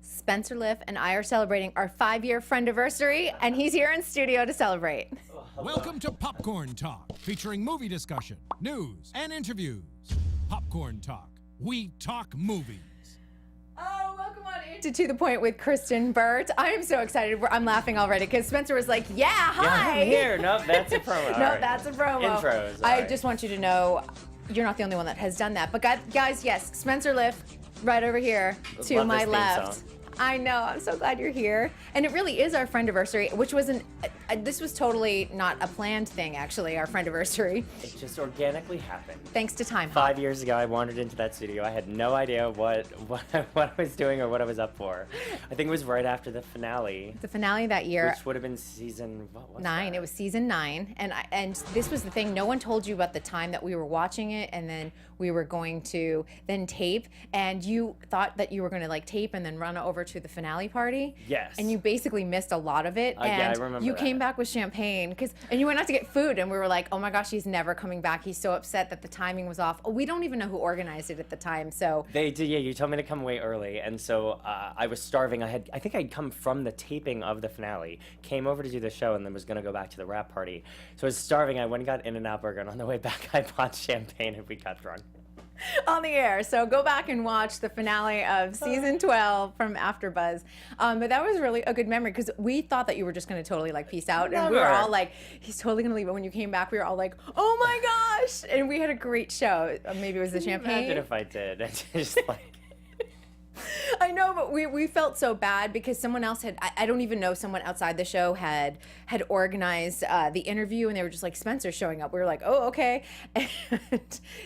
Spencer Liff and I are celebrating our 5-year friendiversary, and he's here in studio to celebrate. Welcome to Popcorn Talk, featuring movie discussion, news, and interviews. Popcorn Talk. We talk movies. Oh, welcome on into To The Point with Kristyn Burtt. I am so excited. I'm laughing already because Spencer was like, yeah, hi. Yeah, I'm here. Nope, that's a promo. No, that's a promo. Intros. I just want you to know you're not the only one that has done that. But guys, yes, Spencer Liff right over here to Love my this theme left. song. I know. I'm so glad you're here. And it really is our friendiversary, which was this was totally not a planned thing, actually, our friendiversary. It just organically happened. Thanks to time. 5 years ago, I wandered into that studio. I had no idea what I was doing or what I was up for. I think it was right after the finale. The finale that year. Which would have been season, what was 9. that? It was season 9. And this was the thing. No one told you about the time that we were watching it, and then we were going to then tape. And you thought that you were going to like tape and then run over to the finale party. Yes. And you basically missed a lot of it. And yeah, I remember you that. came back with champagne and you went out to get food, and we were like, oh my gosh, he's never coming back. He's so upset that the timing was off. We don't even know who organized it at the time. So They did, yeah. You told me to come way early, and so I was starving. I think I'd come from the taping of the finale, came over to do the show, and then was gonna go back to the wrap party. So I was starving. I went and got In-N-Out Burger, and on the way back, I bought champagne, and we got drunk. on the air. So go back and watch the finale of season 12 from AfterBuzz. But that was really a good memory because we thought that you were just going to totally like peace out. And we were Never. all like, he's totally going to leave. But when you came back, we were all like, oh my gosh. And we had a great show. Maybe it was the champagne. Imagine if I did. It's just like... I know, but we felt so bad because someone else had, I don't even know, someone outside the show had organized the interview, and they were just like, Spencer's showing up. We were like, oh, okay. And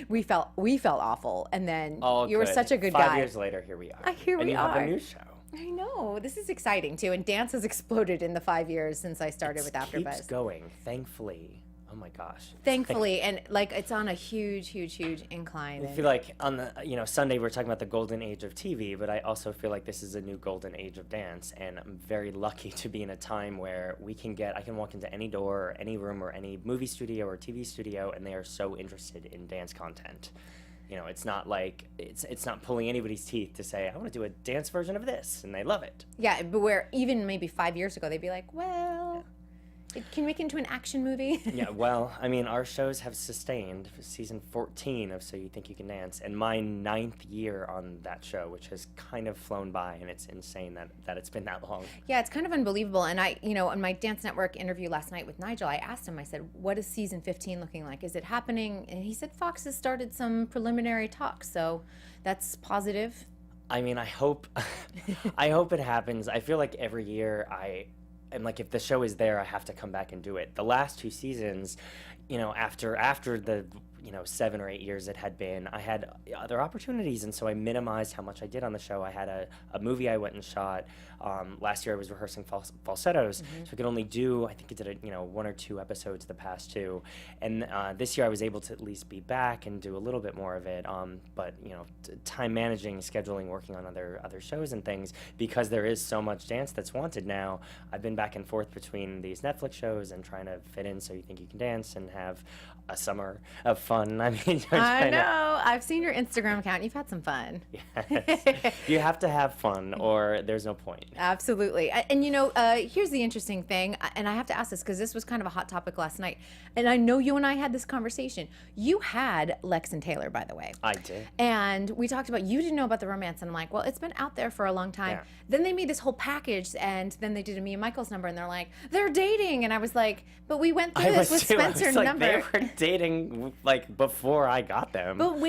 we felt awful. And then you were such a good guy. 5 years later, here we are. Here we and you are. have a new show. I know. This is exciting, too. And dance has exploded in the 5 years since I started with It keeps AfterBuzz. going, thankfully. Oh my gosh. Thankfully, and like it's on a huge incline. I feel like on the Sunday we're talking about the golden age of TV, but I also feel like this is a new golden age of dance, and I'm very lucky to be in a time where I can walk into any door or any room or any movie studio or TV studio, and they are so interested in dance content. You know, it's not like it's not pulling anybody's teeth to say, I want to do a dance version of this, and they love it. Yeah, but where even maybe 5 years ago they'd be like, well, can we make it into an action movie? Yeah, well, I mean, our shows have sustained season 14 of So You Think You Can Dance, and my 9th year on that show, which has kind of flown by, and it's insane that it's been that long. Yeah, it's kind of unbelievable. And I, on my Dance Network interview last night with Nigel, I asked him, I said, what is season 15 looking like? Is it happening? And he said Fox has started some preliminary talks, so that's positive. I mean, I hope it happens. I feel like every year and like if the show is there, I have to come back and do it. The last 2 seasons, after the 7 or 8 years it had been, I had other opportunities, and so I minimized how much I did on the show. I had a movie I went and shot. Last year I was rehearsing falsettos, so I could only do, I think I did 1 or 2 episodes the past 2, and this year I was able to at least be back and do a little bit more of it. But time managing, scheduling, working on other shows and things, because there is so much dance that's wanted now. I've been back and forth between these Netflix shows and trying to fit in So You Think You Can Dance and have a summer of fun. I mean, I know. I've seen your Instagram account. You've had some fun. Yes. You have to have fun, or there's no point. Absolutely. And here's the interesting thing, and I have to ask this because this was kind of a hot topic last night, and I know you and I had this conversation. You had Lex and Taylor, by the way. I did. And we talked about, you didn't know about the romance, and I'm like, well, it's been out there for a long time. Yeah. Then they made this whole package, and then they did a Me and Michael's number, and they're like, they're dating. And I was like, but we went through this with Spencer's number. They were dating like before I got them. But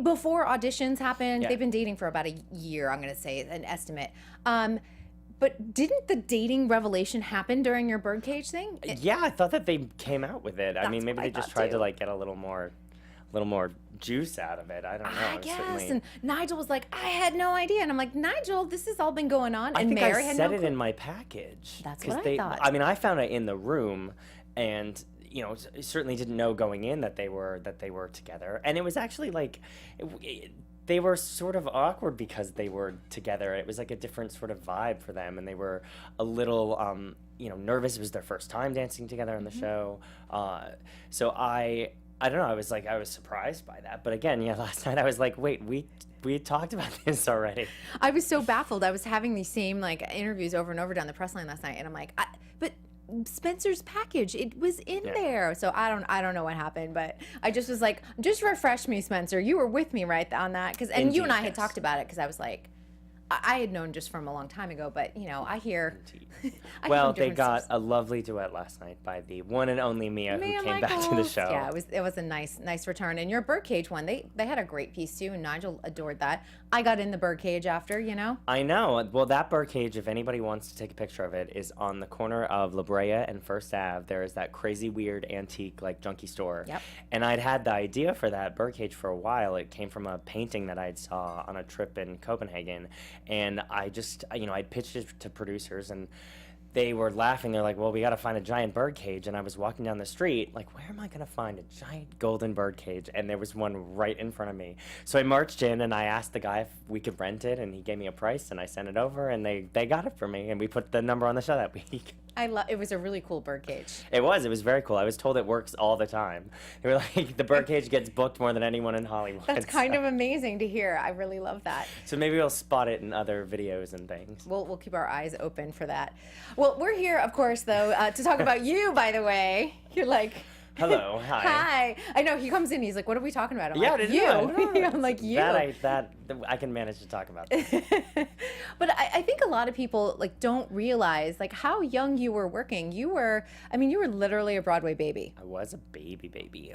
before auditions happened, Yeah. they've been dating for about a year, I'm going to say, an estimate. But didn't the dating revelation happen during your birdcage thing? Yeah, I thought that they came out with it. I mean, That's maybe what I they just thought, tried too. to like get a little more juice out of it. I don't know. I guess. Certainly. And Nigel was like, I had no idea. And I'm like, Nigel, this has all been going on. I And think Mary I had said no it clue. in my package. That's 'Cause what I thought. I mean, I found it in the room, and certainly didn't know going in that they were together. And it was actually like, they were sort of awkward because they were together. It was like a different sort of vibe for them, and they were a little, nervous. It was their first time dancing together on the show. So I I don't know. I was surprised by that. But again, yeah, last night I was like, wait, we talked about this already. I was so baffled. I was having these same like interviews over and over down the press line last night, and I'm like, but Spencer's package, it was in there. So I don't know what happened, but I just was like, just refresh me, Spencer. You were with me right on that, and you and I had talked about it because I was like, I had known just from a long time ago, but I hear. Well, they got a lovely duet last night by the one and only Mia who came back to the show. Yeah, it was a nice return. And your birdcage one, they had a great piece too, and Nigel adored that. I got in the birdcage after, I know. Well, that birdcage, if anybody wants to take a picture of it, is on the corner of La Brea and First Ave. There is that crazy, weird, antique, like, junkie store. Yep. And I'd had the idea for that birdcage for a while. It came from a painting that I'd saw on a trip in Copenhagen. And I just, I pitched it to producers, and they were laughing. They're like, well, we got to find a giant bird cage. And I was walking down the street, like, where am I going to find a giant golden bird cage? And there was one right in front of me. So I marched in, and I asked the guy if we could rent it, and he gave me a price, and I sent it over, and they got it for me, and we put the number on the show that week. It was a really cool bird cage. It was very cool. I was told it works all the time. They were like, the bird cage gets booked more than anyone in Hollywood. That's kind of amazing to hear. I really love that. So maybe we'll spot it in other videos and things. We'll keep our eyes open for that. Well, we're here, of course, though, to talk about you, by the way. You're like... Hello, hi. Hi. I know, he comes in, he's like, what are we talking about? I'm like, you. I'm like, you. That I can manage to talk about that. But I think a lot of people like don't realize like how young you were working. You were literally a Broadway baby. I was a baby.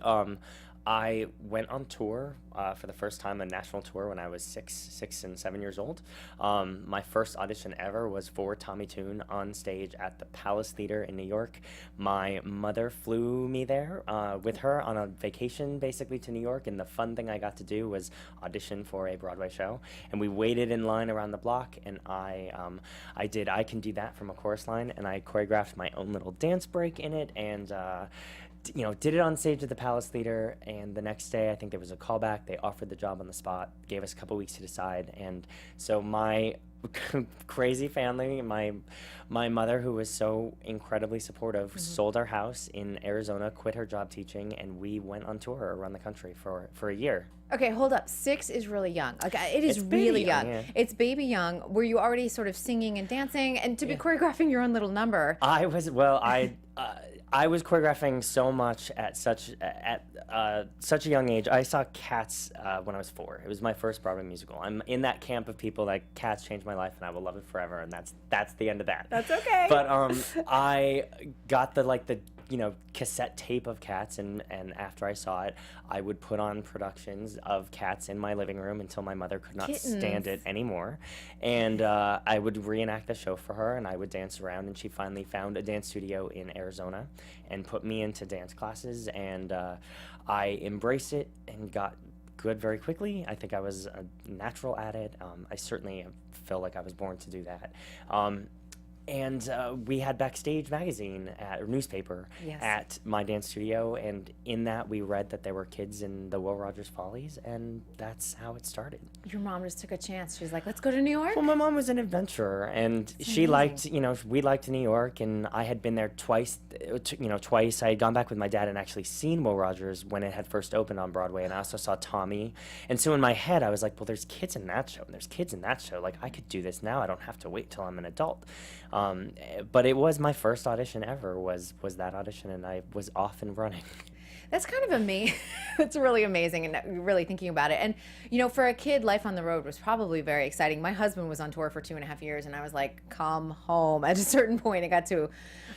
I went on tour for the first time, a national tour, when I was 6 and 7 years old. My first audition ever was for Tommy Tune on stage at the Palace Theater in New York. My mother flew me there with her on a vacation, basically, to New York, and the fun thing I got to do was audition for a Broadway show. And we waited in line around the block, and I did I Can Do That from a chorus line, and I choreographed my own little dance break in it, and did it on stage at the Palace Theater, and the next day I think there was a callback. They offered the job on the spot, gave us a couple weeks to decide, and so my crazy family, my mother, who was so incredibly supportive, sold our house in Arizona, quit her job teaching, and we went on tour around the country for a year. Okay, hold up. 6 is really young. Like, it is really young. Yeah. It's baby young. Were you already sort of singing and dancing, and to be choreographing your own little number? I was choreographing so much at such a young age. I saw Cats when I was 4. It was my first Broadway musical. I'm in that camp of people that Cats changed my life, and I will love it forever. And that's the end of that. That's okay. But I got the cassette tape of Cats, and after I saw it, I would put on productions of Cats in my living room until my mother could not stand it anymore. And I would reenact the show for her, and I would dance around, and she finally found a dance studio in Arizona and put me into dance classes, and I embraced it and got good very quickly. I think I was a natural at it. I certainly feel like I was born to do that. And we had Backstage magazine or newspaper at my dance studio, and in that we read that there were kids in the Will Rogers Follies, and that's how it started. Your mom just took a chance. She was like, let's go to New York? Well, my mom was an adventurer, and she liked, we liked New York, and I had been there twice. I had gone back with my dad and actually seen Will Rogers when it had first opened on Broadway, and I also saw Tommy. And so in my head, I was like, well, there's kids in that show, and there's kids in that show. Like, I could do this now. I don't have to wait till I'm an adult. But it was my first audition ever, was that audition, and I was off and running. That's kind of amazing. It's really amazing, and really thinking about it. And, for a kid, life on the road was probably very exciting. My husband was on tour for 2.5 years, and I was like, come home. At a certain point, it got to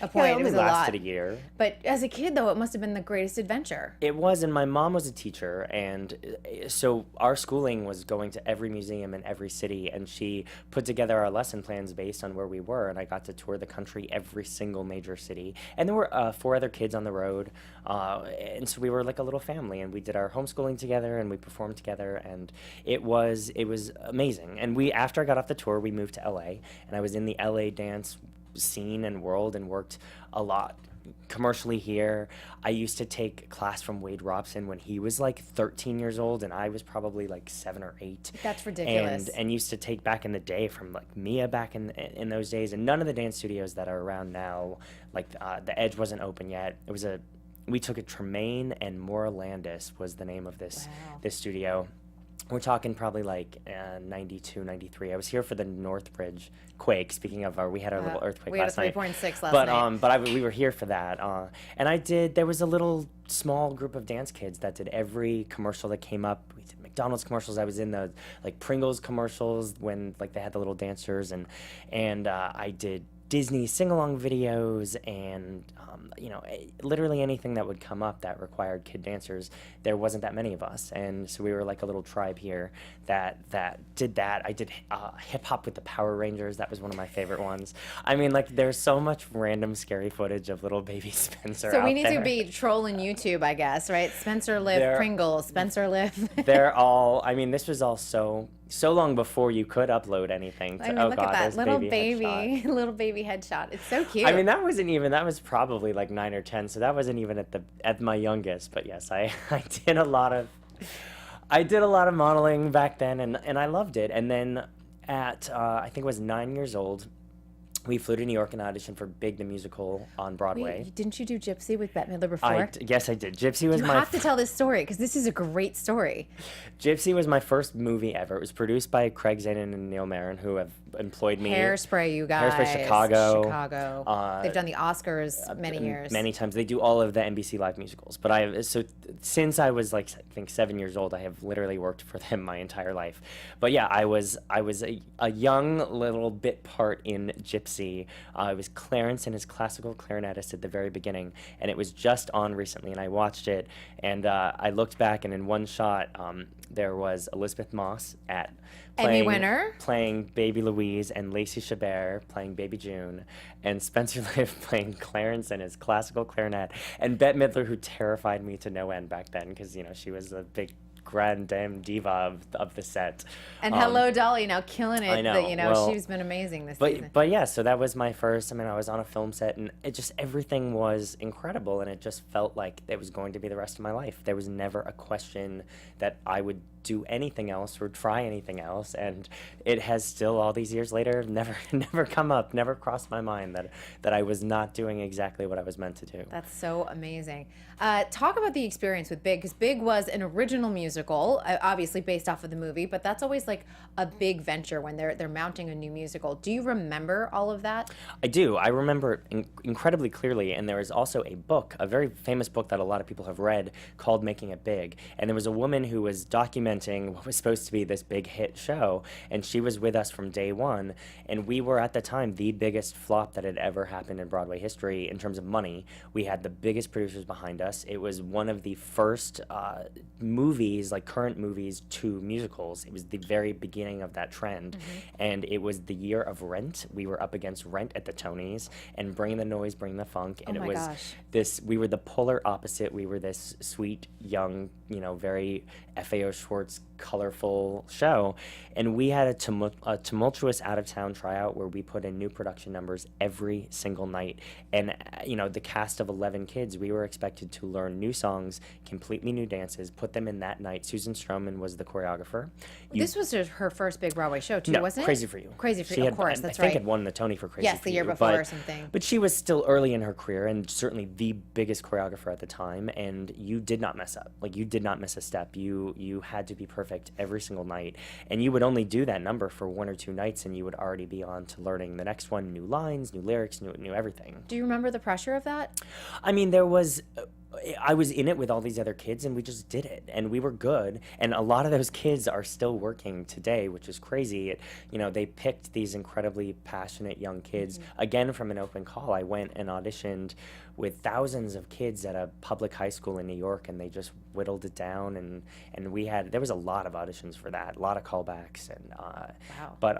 a point. Yeah, it was lasted a lot. A year. But as a kid, though, it must have been the greatest adventure. It was, and my mom was a teacher, and so our schooling was going to every museum in every city, and she put together our lesson plans based on where we were, and I got to tour the country, every single major city. And there were 4 other kids on the road, and so we were like a little family, and we did our homeschooling together, and we performed together, and it was amazing. And after I got off the tour, we moved to LA, and I was in the LA dance scene and world and worked a lot commercially here. I used to take class from Wade Robson when he was like 13 years old, and I was probably like 7 or 8. That's ridiculous. And used to take back in the day from like Mia back in those days, and none of the dance studios that are around now, like the Edge wasn't open yet. It was we took it. Tremaine and Maura Landis was the name of this Wow. this studio. We're talking probably like 92, 93. I was here for the Northbridge quake. Speaking of, we had our little earthquake We had last a night. 3.6 last night. But we were here for that. And there was a little small group of dance kids that did every commercial that came up. We did McDonald's commercials. I was in the like Pringles commercials when like they had the little dancers, and I did Disney sing-along videos, and literally anything that would come up that required kid dancers. There wasn't that many of us, and so we were like a little tribe here that did that. I did hip hop with the Power Rangers. That was one of my favorite ones. I mean, like, there's so much random scary footage of little baby Spencer. So we need there. to be trolling YouTube, I guess, right? Spencer Liff, Pringles, Spencer Liff. They're all. I mean, this was all so long before you could upload anything. I mean, oh look God, at that there's little headshot. little baby headshot. It's so cute. I mean, that was probably like 9 or 10, so that wasn't even at my youngest. But yes, I did a lot of modeling back then, and I loved it. And then at I think it was 9 years old, we flew to New York and auditioned for Big the Musical on Broadway. Wait, didn't you do Gypsy with Bette Midler before? Yes, I did. Gypsy was You have to tell this story because this is a great story. Gypsy was my first movie ever. It was produced by Craig Zanon and Neil Marin, who have employed me. Hairspray, you guys. Hairspray Chicago. They've done the Oscars many years. Many times. They do all of the NBC Live musicals. But since I was like, I think 7 years old, I have literally worked for them my entire life. But yeah, I was a young little bit part in Gypsy. I was Clarence and his classical clarinetist at the very beginning, and it was just on recently, and I watched it, and I looked back, and in one shot, there was Elizabeth Moss Emmy winner, playing Baby Louise, and Lacey Chabert playing Baby June, and Spencer Liff playing Clarence and his classical clarinet, and Bette Midler, who terrified me to no end back then because she was a big grand dame diva of the set. And Hello Dolly, now killing it. I know. She's been amazing this season. But yeah, so that was my first. I mean, I was on a film set, and everything was incredible, and it just felt like it was going to be the rest of my life. There was never a question that I would do anything else or try anything else, and it has still, all these years later, never come up, never crossed my mind that I was not doing exactly what I was meant to do. That's so amazing. Talk about the experience with Big, because Big was an original musical, obviously based off of the movie, but that's always like a big venture when they're mounting a new musical. Do you remember all of that? I do. I remember it incredibly clearly, and there is also a book, a very famous book that a lot of people have read, called Making It Big, and there was a woman who was documenting what was supposed to be this big hit show, and she was with us from day one, and we were at the time the biggest flop that had ever happened in Broadway history in terms of money. We had the biggest producers behind us. It was one of the first movies, like current movies, to musicals. It was the very beginning of that trend, and it was the year of Rent. We were up against Rent at the Tonys and Bring the Noise, Bring the Funk, and we were the polar opposite. We were this sweet, young, very FAO Schwartz, colorful show, and we had a tumultuous out-of-town tryout where we put in new production numbers every single night, and the cast of 11 kids, we were expected to learn new songs, completely new dances, put them in that night. Susan Stroman was the choreographer. This was her first big Broadway show too, wasn't it? Crazy for You. Crazy for You, of course, that's I think right. had won the Tony for Crazy for You. Yes, the year before or something. But she was still early in her career, and certainly the biggest choreographer at the time, and you did not mess up. Like, you did not miss a step. You had to be perfect every single night, and you would only do that number for 1 or 2 nights, and you would already be on to learning the next one, new lines, new lyrics, new everything. Do you remember the pressure of that? I mean, I was in it with all these other kids, and we just did it, and we were good, and a lot of those kids are still working today, which is crazy. They picked these incredibly passionate young kids, again, from an open call. I went and auditioned with thousands of kids at a public high school in New York, and they just whittled it down, and there was a lot of auditions for that, a lot of callbacks, and Wow. But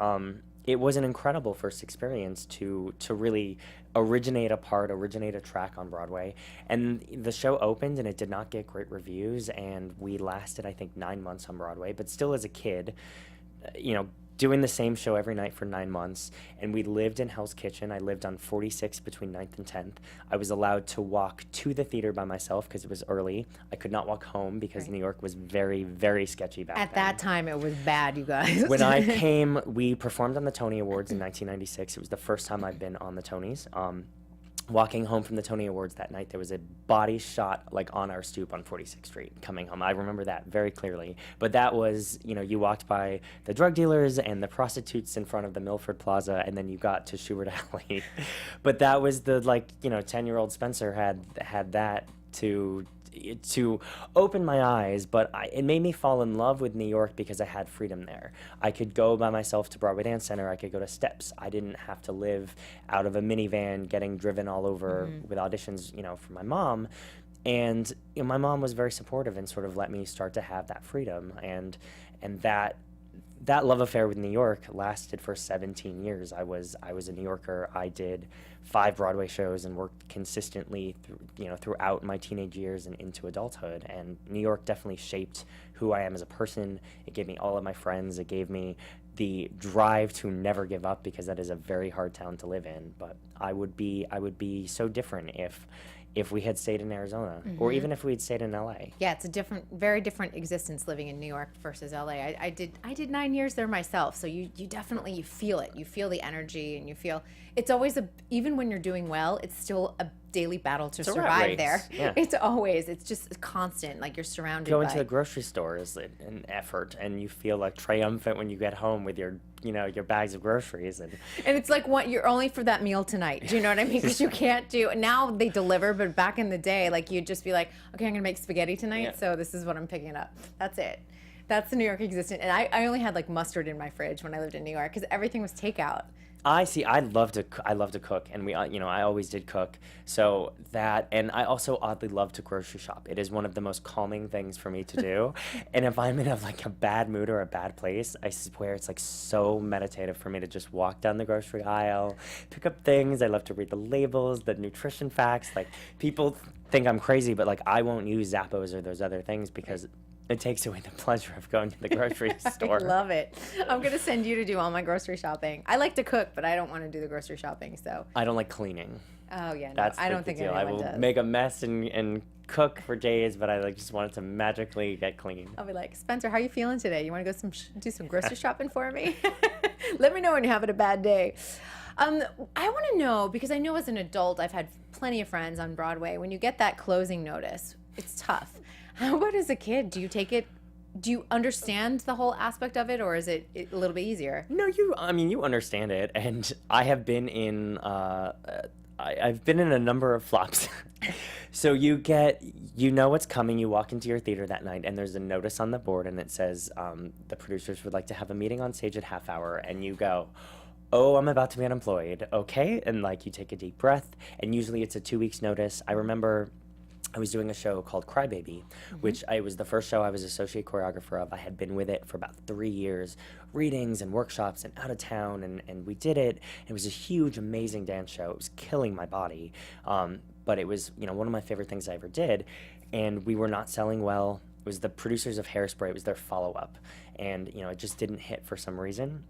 it was an incredible first experience to really originate a track on Broadway. And the show opened, and it did not get great reviews, and we lasted, I think, 9 months on Broadway. But still, as a kid, doing the same show every night for 9 months, and we lived in Hell's Kitchen. I lived on 46 between 9th and 10th. I was allowed to walk to the theater by myself because it was early. I could not walk home because New York was very, very sketchy back then. At that time, it was bad, you guys. When I came, we performed on the Tony Awards in 1996. It was the first time I'd been on the Tonys. walking home from the Tony Awards that night, there was a body shot like on our stoop on 46th Street coming home. I remember that very clearly. But that was, you walked by the drug dealers and the prostitutes in front of the Milford Plaza, and then you got to Schubert Alley. But that was the 10-year-old Spencer had that to open my eyes, but it made me fall in love with New York because I had freedom there. I could go by myself to Broadway Dance Center. I could go to Steps. I didn't have to live out of a minivan getting driven all over with auditions, for my mom. And my mom was very supportive and sort of let me start to have that freedom. And that love affair with New York lasted for 17 years. I was a New Yorker. I did 5 Broadway shows and worked consistently throughout my teenage years and into adulthood. And New York definitely shaped who I am as a person. It gave me all of my friends. It gave me the drive to never give up, because that is a very hard town to live in. But I would be so different if we had stayed in Arizona, or even if we'd stayed in LA. Yeah, it's a very different existence living in New York versus LA. I did 9 years there myself, so you definitely, you feel it. You feel the energy, and you feel it's always even when you're doing well, it's still a daily battle to survive there. Yeah. It's just constant, like you're surrounded by. Going to the grocery store is an effort, and you feel like triumphant when you get home with your bags of groceries. And it's like you're only for that meal tonight. Do you know what I mean? Because you can't now they deliver, but back in the day, like you'd just be like, okay, I'm gonna make spaghetti tonight, so this is what I'm picking up. That's it. That's the New York existence. And I only had like mustard in my fridge when I lived in New York because everything was takeout. I see. I love to cook, and I always did cook. So that, and I also oddly love to grocery shop. It is one of the most calming things for me to do. And if I'm in a bad mood or a bad place, I swear it's so meditative for me to just walk down the grocery aisle, pick up things. I love to read the labels, the nutrition facts. People think I'm crazy, but I won't use Zappos or those other things because it takes away the pleasure of going to the grocery store. I love it. I'm going to send you to do all my grocery shopping. I like to cook, but I don't want to do the grocery shopping, so. I don't like cleaning. Oh, yeah, no. That's I don't think deal. anyone does. I will does. make a mess and cook for days, but I just want it to magically get clean. I'll be like, Spencer, how you feeling today? You want to go do some grocery shopping for me? Let me know when you're having a bad day. I want to know, because I know as an adult, I've had plenty of friends on Broadway. When you get that closing notice, it's tough. How about as a kid? Do you take it? Do you understand the whole aspect of it, or is it a little bit easier? No, you understand it, and I have been in I've been in a number of flops. So you know what's coming. You walk into your theater that night, and there's a notice on the board, and it says the producers would like to have a meeting on stage at half hour, and you go, oh, I'm about to be unemployed, okay? And you take a deep breath, and usually it's a 2 weeks notice. I remember I was doing a show called Crybaby, which was the first show I was associate choreographer of. I had been with it for about 3 years, readings and workshops and out of town, and we did it. It was a huge, amazing dance show. It was killing my body, but it was one of my favorite things I ever did, and we were not selling well. It was the producers of Hairspray. It was their follow-up, and it just didn't hit for some reason.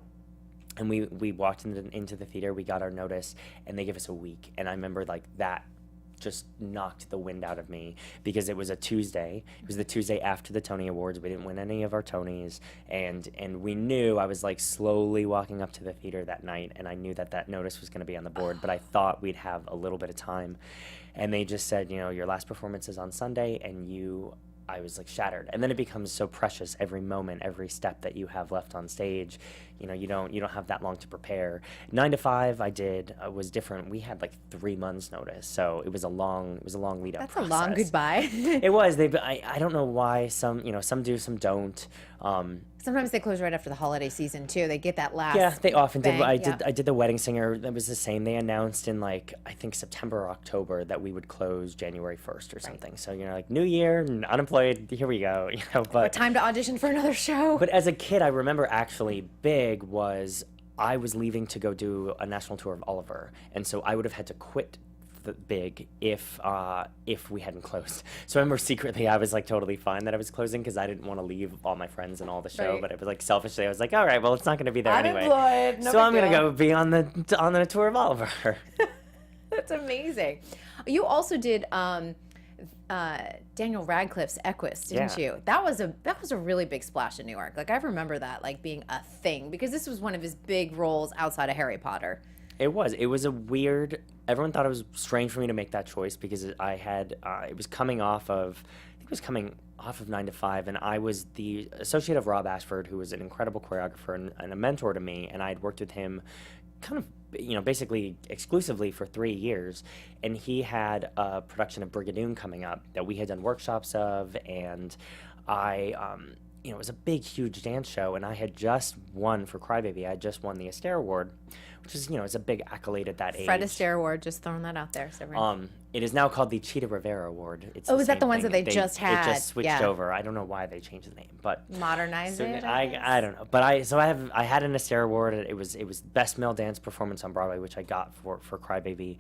And we walked into the theater, we got our notice, and they gave us a week. And I remember that just knocked the wind out of me because it was a Tuesday. It was the Tuesday after the Tony Awards. We didn't win any of our Tonys, and we knew. I was slowly walking up to the theater that night, and I knew that notice was going to be on the board, but I thought we'd have a little bit of time. And they just said, your last performance is on Sunday, and I was shattered. And then it becomes so precious, every moment, every step that you have left on stage. You don't have that long to prepare. 9 to 5 was different. We had 3 months notice, so it was a long lead up. That's process. a long goodbye. It was. I don't know why some do, some don't. Sometimes they close right after the holiday season too. They get that last. Yeah, they often bang. did. I did the Wedding Singer. That was the same. They announced in I think September or October that we would close January 1st or something. Right. So New Year, unemployed. Here we go. But time to audition for another show. But as a kid, I remember actually big was I was leaving to go do a national tour of Oliver, and so I would have had to quit the big if we hadn't closed. So I remember secretly I was totally fine that I was closing because I didn't want to leave all my friends and all the show. Right. But it was selfishly I was all right, well, it's not going to be there anyway. No, so I'm going to go be on the tour of Oliver. That's amazing. You also did Daniel Radcliffe's Equus, didn't you? That was a really big splash in New York. I remember that being a thing because this was one of his big roles outside of Harry Potter. It was a weird. Everyone thought it was strange for me to make that choice because I had it was coming off of. I think it was coming off of 9 to 5, and I was the associate of Rob Ashford, who was an incredible choreographer and a mentor to me, and I had worked with him kind of, basically exclusively for 3 years. And he had a production of Brigadoon coming up that we had done workshops of, and I, it was a big, huge dance show, and I had just won for Crybaby. I had just won the Astaire Award, which is, it's a big accolade at that age. Fred Astaire Award, just throwing that out there. So it is now called the Cheetah Rivera Award. It's is that the same ones thing. that they just had? It just switched over. I don't know why they changed the name, but Modernize it. I don't know, but I had an Astaire Award. It was Best Male Dance Performance on Broadway, which I got for Crybaby,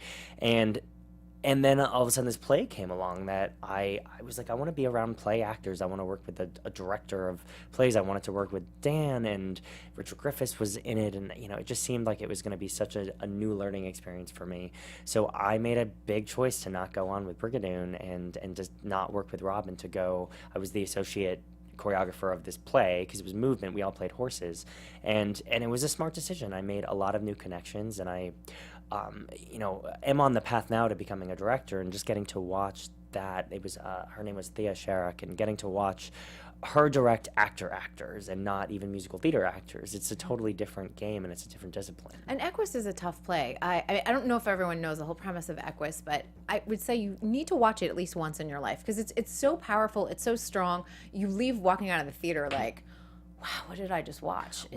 and then all of a sudden this play came along that I was like, I want to be around play actors. I want to work with a director of plays. I wanted to work with Dan, and Richard Griffiths was in it. And, it just seemed like it was going to be such a new learning experience for me. So I made a big choice to not go on with Brigadoon and just not work with Rob, and to go. I was the associate choreographer of this play because it was movement. We all played horses, and it was a smart decision. I made a lot of new connections, and I am on the path now to becoming a director, and just getting to watch that. It was her name was Thea Sharrock, and getting to watch her direct actors and not even musical theater actors. It's a totally different game, and it's a different discipline. And Equus is a tough play. I don't know if everyone knows the whole premise of Equus, but I would say you need to watch it at least once in your life because it's so powerful, it's so strong. You leave walking out of the theater like, wow, what did I just watch?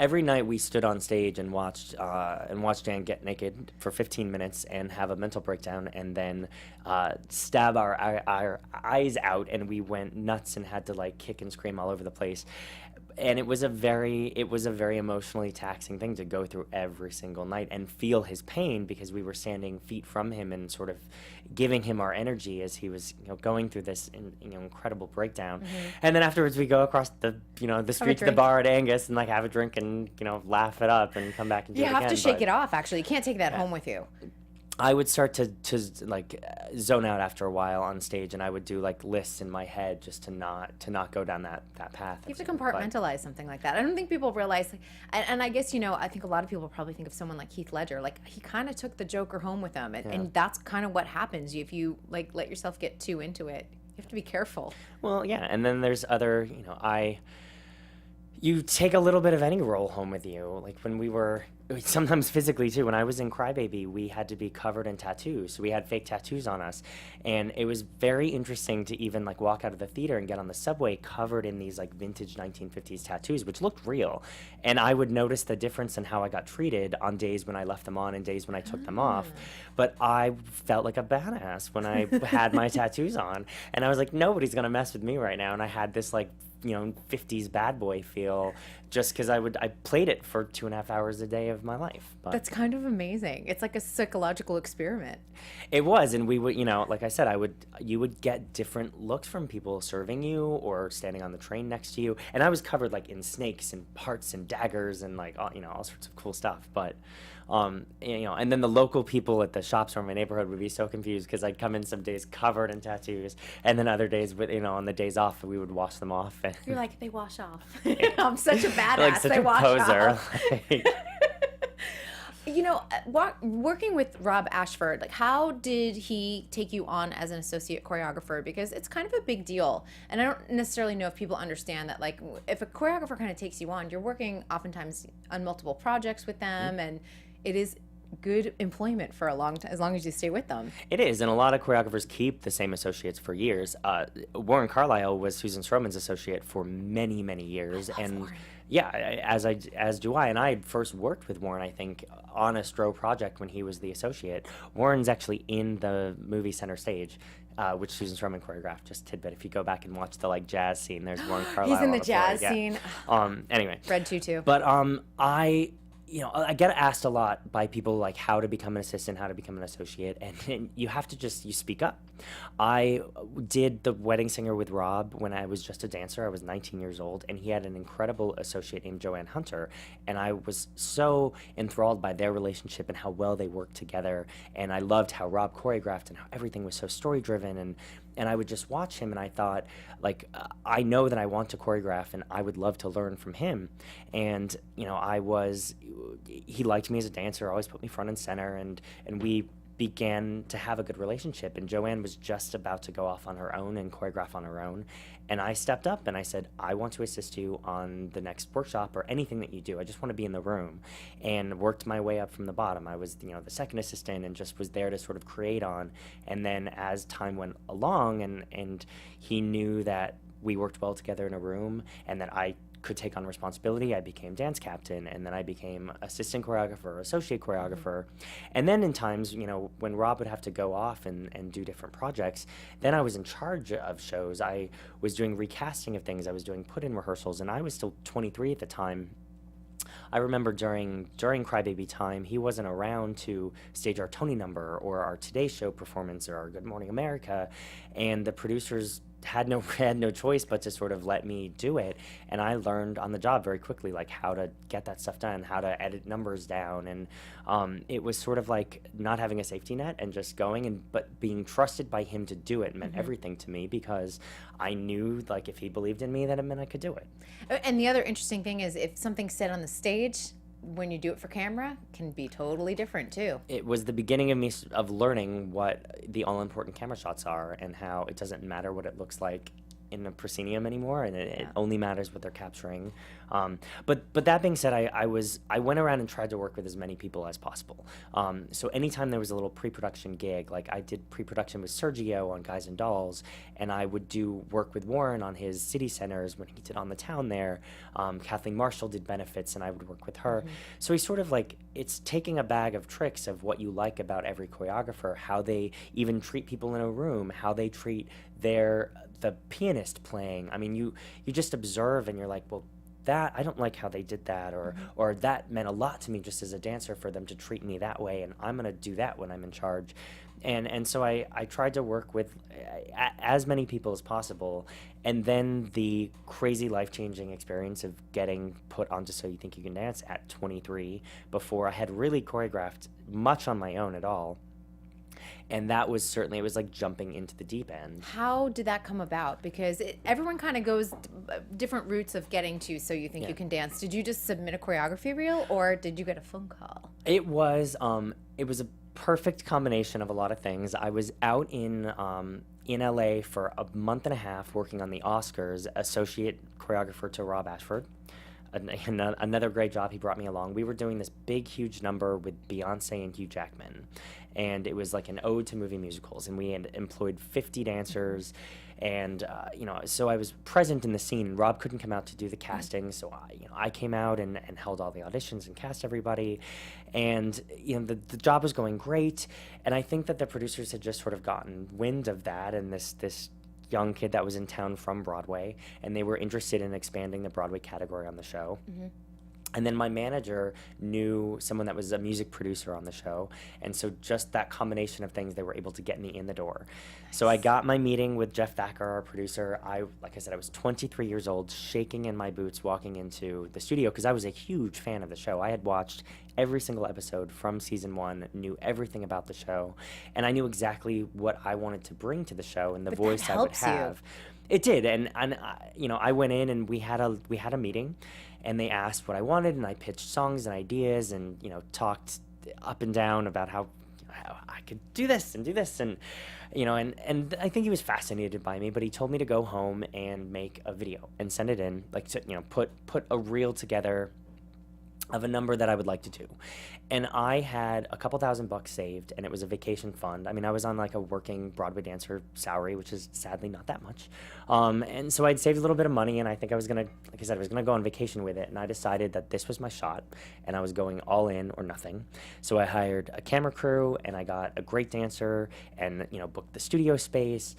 Every night we stood on stage and watched Dan get naked for 15 minutes and have a mental breakdown, and then stab our eyes out, and we went nuts and had to like kick and scream all over the place. And it was a very emotionally taxing thing to go through every single night and feel his pain, because we were standing feet from him and sort of giving him our energy as he was going through this incredible breakdown. Mm-hmm. And then afterwards we go across the street to the bar at Angus and like have a drink and laugh it up and come back and do it again. You have to shake it off. Actually, you can't take that home with you. I would start to zone out after a while on stage, and I would do like lists in my head just to not go down that path. You have to compartmentalize something like that. I don't think people realize, and I guess I think a lot of people probably think of someone like Heath Ledger, like he kind of took the Joker home with him, and that's kind of what happens if you like let yourself get too into it. You have to be careful. Well, yeah, and then there's other, you take a little bit of any role home with you. Like when we were, sometimes physically too, when I was in Crybaby, we had to be covered in tattoos. So we had fake tattoos on us. And it was very interesting to even like walk out of the theater and get on the subway covered in these like vintage 1950s tattoos, which looked real. And I would notice the difference in how I got treated on days when I left them on and days when I took them off. But I felt like a badass when I had my tattoos on. And I was like, nobody's going to mess with me right now. And I had this like 50s bad boy feel just because I played it for 2.5 hours a day of my life. But that's kind of amazing. It's like a psychological experiment. It was, and we would, like I said, you would get different looks from people serving you or standing on the train next to you, and I was covered like in snakes and parts and daggers and like all sorts of cool stuff. But and then the local people at the shops from my neighborhood would be so confused because I'd come in some days covered in tattoos, and then other days with on the days off we would wash them off. And you're like, they wash off. I'm such a badass. Like such they a wash poser. Off. Working with Rob Ashford, like how did he take you on as an associate choreographer? Because it's kind of a big deal, and I don't necessarily know if people understand that. Like, if a choreographer kind of takes you on, you're working oftentimes on multiple projects with them, and it is good employment for a long time, as long as you stay with them. It is, and a lot of choreographers keep the same associates for years. Warren Carlisle was Susan Stroman's associate for many, many years, and Warren. Yeah, as do I. And I first worked with Warren, I think, on a Stro project when he was the associate. Warren's actually in the movie Center Stage, which Susan Stroman choreographed. Just tidbit: if you go back and watch the like jazz scene, there's Warren Carlisle. He's in the on jazz floor. scene. Anyway, Red Tutu. But I get asked a lot by people like how to become an assistant, how to become an associate, and you have to you speak up. I did The Wedding Singer with Rob when I was just a dancer. I was 19 years old, and he had an incredible associate named Joanne Hunter, and I was so enthralled by their relationship and how well they worked together, and I loved how Rob choreographed and how everything was so story-driven, and And I would just watch him, and I thought, like, I know that I want to choreograph, and I would love to learn from him. And, you know, he liked me as a dancer, always put me front and center, and we began to have a good relationship. And Joanne was just about to go off on her own and choreograph on her own. And I stepped up and I said, I want to assist you on the next workshop or anything that you do. I just want to be in the room, and worked my way up from the bottom. I was, you know, the second assistant and just was there to sort of create on. And then as time went along and he knew that we worked well together in a room and that I could take on responsibility, I became dance captain, and then I became assistant choreographer, associate choreographer. And then in times, you know, when Rob would have to go off and do different projects, then I was in charge of shows. I was doing recasting of things, I was doing put-in rehearsals, and I was still 23 at the time. I remember during Crybaby time, he wasn't around to stage our Tony number or our Today Show performance or our Good Morning America, and the producers had no choice but to sort of let me do it. And I learned on the job very quickly, like, how to get that stuff done, how to edit numbers down. And it was sort of like not having a safety net and just going, but being trusted by him to do it meant everything to me, because I knew, like, if he believed in me, that it meant I could do it. And the other interesting thing is, if something's said on the stage, when you do it for camera, can be totally different too. It was the beginning of me of learning what the all-important camera shots are, and how it doesn't matter what it looks like in a proscenium anymore, and it only matters what they're capturing. But that being said, I went around and tried to work with as many people as possible. So anytime there was a little pre-production gig, like I did pre-production with Sergio on Guys and Dolls, and I would do work with Warren on his city centers when he did On the Town there. Kathleen Marshall did benefits, and I would work with her. So he's sort of like, it's taking a bag of tricks of what you like about every choreographer, how they even treat people in a room, how they treat the pianist playing. I mean, you just observe and you're like, well, that, I don't like how they did that, or that meant a lot to me just as a dancer for them to treat me that way, and I'm gonna do that when I'm in charge. And so I tried to work with as many people as possible, and then the crazy life-changing experience of getting put onto So You Think You Can Dance at 23, before I had really choreographed much on my own at all. And that was certainly, it was like jumping into the deep end. How did that come about? Because everyone kind of goes different routes of getting to So You Think You Can Dance. Did you just submit a choreography reel, or did you get a phone call? It was a perfect combination of a lot of things. I was out in LA for a month and a half working on the Oscars, associate choreographer to Rob Ashford. Another great job. He brought me along. We were doing this big, huge number with Beyonce and Hugh Jackman, and it was like an ode to movie musicals, and we had employed 50 dancers, and so I was present in the scene. Rob couldn't come out to do the casting, so I came out and held all the auditions and cast everybody, and the job was going great, and I think that the producers had just sort of gotten wind of that, and this young kid that was in town from Broadway, and they were interested in expanding the Broadway category on the show. And then my manager knew someone that was a music producer on the show, and so just that combination of things, they were able to get me in the door. Nice. So I got my meeting with Jeff Thacker, our producer. Like I said, I was 23 years old, shaking in my boots, walking into the studio, because I was a huge fan of the show. I had watched every single episode from season 1, knew everything about the show, and I knew exactly what I wanted to bring to the show and the voice I would have. It did, and I went in and we had a meeting, and they asked what I wanted, and I pitched songs and ideas, and talked up and down about how I could do this, and and I think he was fascinated by me, but he told me to go home and make a video and send it in, like to put a reel together of a number that I would like to do. And I had a couple $1,000 saved, and it was a vacation fund. I mean, I was on like a working Broadway dancer salary, which is sadly not that much. And so I'd saved a little bit of money, and I think I was gonna go on vacation with it. And I decided that this was my shot, and I was going all in or nothing. So I hired a camera crew, and I got a great dancer, and booked the studio space.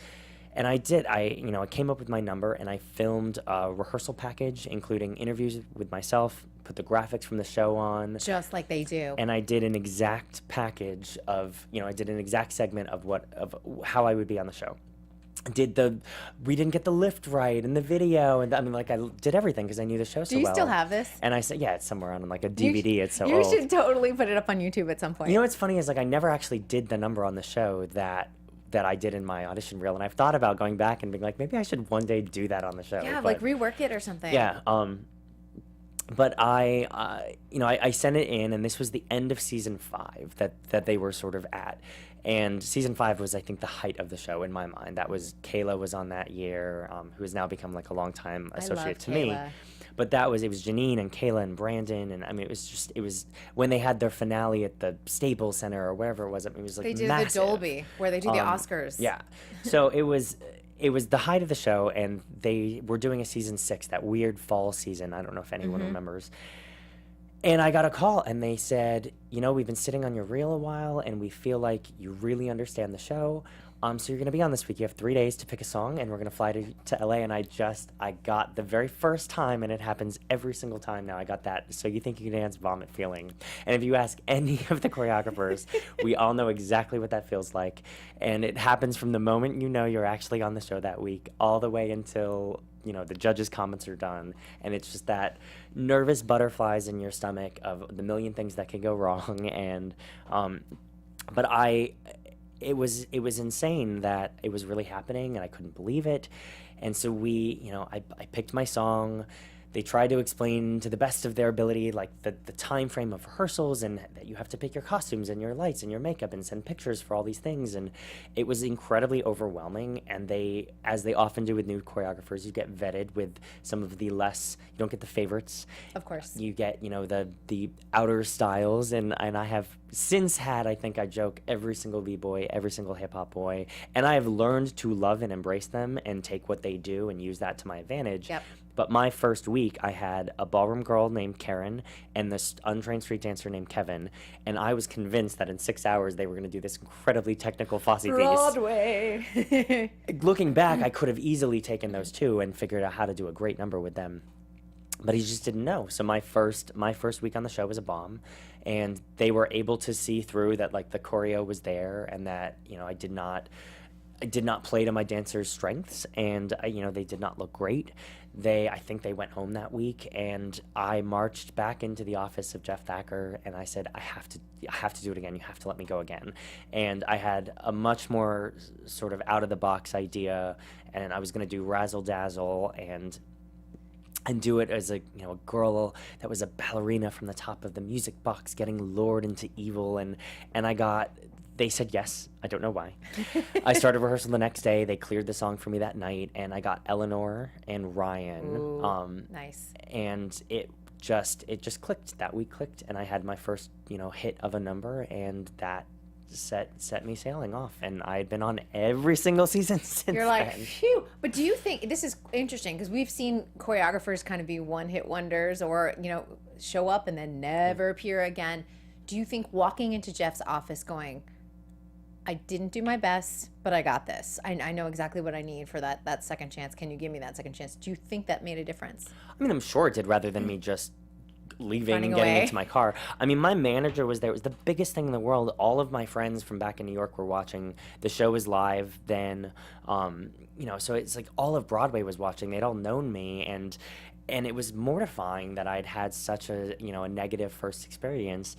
And I did. I came up with my number, and I filmed a rehearsal package, including interviews with myself, put the graphics from the show on. Just like they do. And I did an exact package of, I did an exact segment of how I would be on the show. We didn't get the lift right in the video, and I mean, like, I did everything because I knew the show so well. Do you still have this? And I said, yeah, it's somewhere on like a DVD. It's so you old. You should totally put it up on YouTube at some point. You know what's funny is, like, I never actually did the number on the show that that I did in my audition reel, and I've thought about going back and being like, maybe I should one day do that on the show. Yeah, but, like rework it or something. Yeah. But I sent it in, and this was the end of season 5 that they were sort of at. And season 5 was, I think, the height of the show in my mind. That was, Kayla was on that year, who has now become like a longtime associate to me. But it was Janine and Kayla and Brandon, and I mean, it was when they had their finale at the Staples Center or wherever it was. I mean, it was like they did massive. the Dolby, where they do the Oscars. Yeah. So it was the height of the show, and they were doing a season 6, that weird fall season. I don't know if anyone remembers. And I got a call, and they said, we've been sitting on your reel a while, and we feel like you really understand the show. So you're going to be on this week. You have 3 days to pick a song, and we're going to fly to LA. And I got the very first time, and it happens every single time now, I got that "So You Think You Can Dance" vomit feeling. And if you ask any of the choreographers, we all know exactly what that feels like. And it happens from the moment you're actually on the show that week all the way until the judges' comments are done. And it's just that nervous butterflies in your stomach of the million things that can go wrong. And but it was insane that it was really happening, and I couldn't believe it. And so I picked my song. They tried to explain to the best of their ability, like the time frame of rehearsals, and that you have to pick your costumes and your lights and your makeup and send pictures for all these things. And it was incredibly overwhelming. And as they often do with new choreographers, you get vetted with some of the less, you don't get the favorites. Of course. You get, the outer styles. And I have since had, I think I joke, every single B-boy, every single hip-hop boy. And I have learned to love and embrace them and take what they do and use that to my advantage. Yep. But my first week, I had a ballroom girl named Karen and this untrained street dancer named Kevin. And I was convinced that in 6 hours, they were going to do this incredibly technical Fosse piece. Broadway. Looking back, I could have easily taken those two and figured out how to do a great number with them. But he just didn't know. So my first week on the show was a bomb. And they were able to see through that, like, the choreo was there, and that, I did not play to my dancers' strengths, and they did not look great. I think they went home that week, and I marched back into the office of Jeff Thacker, and I said, I have to do it again. You have to let me go again. And I had a much more sort of out of the box idea, and I was going to do Razzle Dazzle and do it as a girl that was a ballerina from the top of the music box getting lured into evil, and they said yes. I don't know why. I started rehearsal the next day. They cleared the song for me that night, and I got Eleanor and Ryan. Ooh, nice. And it just clicked. That week clicked, and I had my first hit of a number, and that set me sailing off. And I had been on every single season since You're like, then. phew. But do you think this is interesting, because we've seen choreographers kind of be one-hit wonders, or show up and then never appear again. Do you think walking into Jeff's office going, I didn't do my best, but I got this. I know exactly what I need for that second chance. Can you give me that second chance? Do you think that made a difference? I mean, I'm sure it did, rather than me just leaving Running and getting away. into my car. I mean, my manager was there. It was the biggest thing in the world. All of my friends from back in New York were watching. The show was live then. So it's like all of Broadway was watching. They'd all known me, and it was mortifying that I'd had such a negative first experience.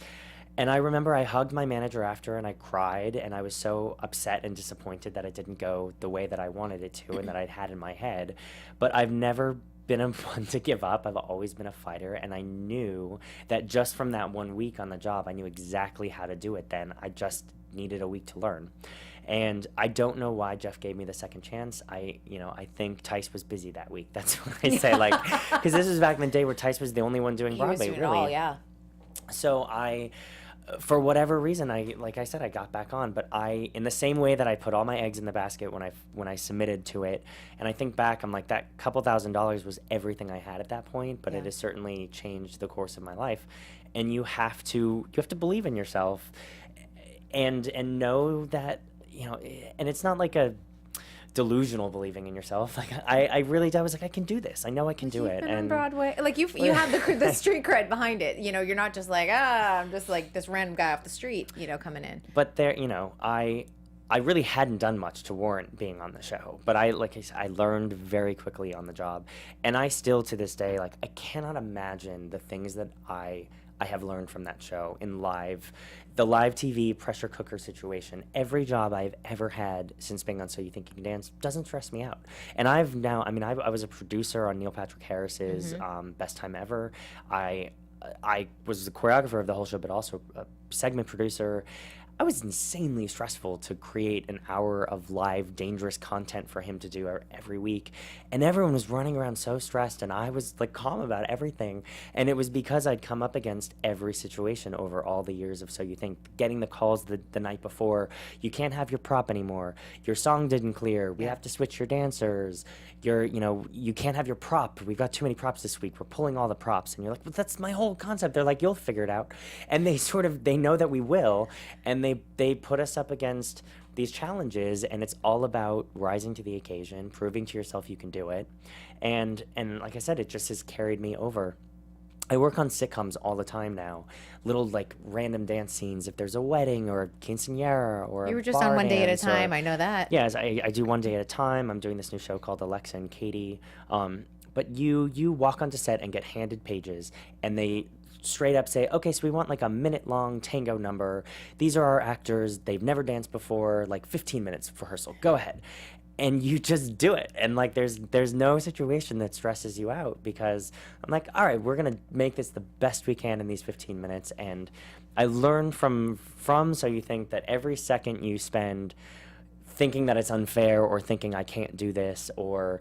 And I remember I hugged my manager after, and I cried, and I was so upset and disappointed that it didn't go the way that I wanted it to and that I'd had in my head. But I've never been one to give up. I've always been a fighter, and I knew that just from that 1 week on the job, I knew exactly how to do it then. I just needed a week to learn. And I don't know why Jeff gave me the second chance. I think Tice was busy that week. That's what I say, because this was back in the day where Tice was the only one doing Broadway, He was doing really. it all, yeah. So for whatever reason, I got back on, but in the same way that I put all my eggs in the basket when I submitted to it, and I think back, I'm like, that couple $1,000s was everything I had at that point, but Yeah. it has certainly changed the course of my life. And you have to believe in yourself, and know that, and it's not like a delusional believing in yourself. Like I really was like, I can do this. I know I can do it. Been on And Broadway, like you have the street cred behind it. You're not just like, I'm just like this random guy off the street, coming in. But there, I really hadn't done much to warrant being on the show. But I learned very quickly on the job, and I still to this day, like, I cannot imagine the things that I I have learned from that show in the live TV pressure cooker situation. Every job I've ever had since being on So You Think You Can Dance doesn't stress me out. And I was a producer on Neil Patrick Harris's Best Time Ever. I was the choreographer of the whole show, but also a segment producer. I was insanely stressful to create an hour of live, dangerous content for him to do every week. And everyone was running around so stressed, and I was like calm about everything. And it was because I'd come up against every situation over all the years of So You Think. Getting the calls the night before, you can't have your prop anymore. Your song didn't clear. We have to switch your dancers. You can't have your prop. We've got too many props this week. We're pulling all the props. And you're like, but that's my whole concept. They're like, you'll figure it out. And they know that we will. And they put us up against these challenges, and it's all about rising to the occasion, proving to yourself you can do it. And like I said, it just has carried me over. I work on sitcoms all the time now, little like random dance scenes if there's a wedding or a quinceañera or You were a just bar on One Day at a dance Time. I know that. Yes, I do One Day at a Time. I'm doing this new show called Alexa and Katie. But you walk onto set and get handed pages, and they straight up say, okay, so we want like a minute-long tango number. These are our actors. They've never danced before. Like 15 minutes of rehearsal. Go ahead. And you just do it. And like there's no situation that stresses you out, because I'm like, all right, we're gonna make this the best we can in these 15 minutes. And I learned from So You Think that every second you spend thinking that it's unfair, or thinking I can't do this, or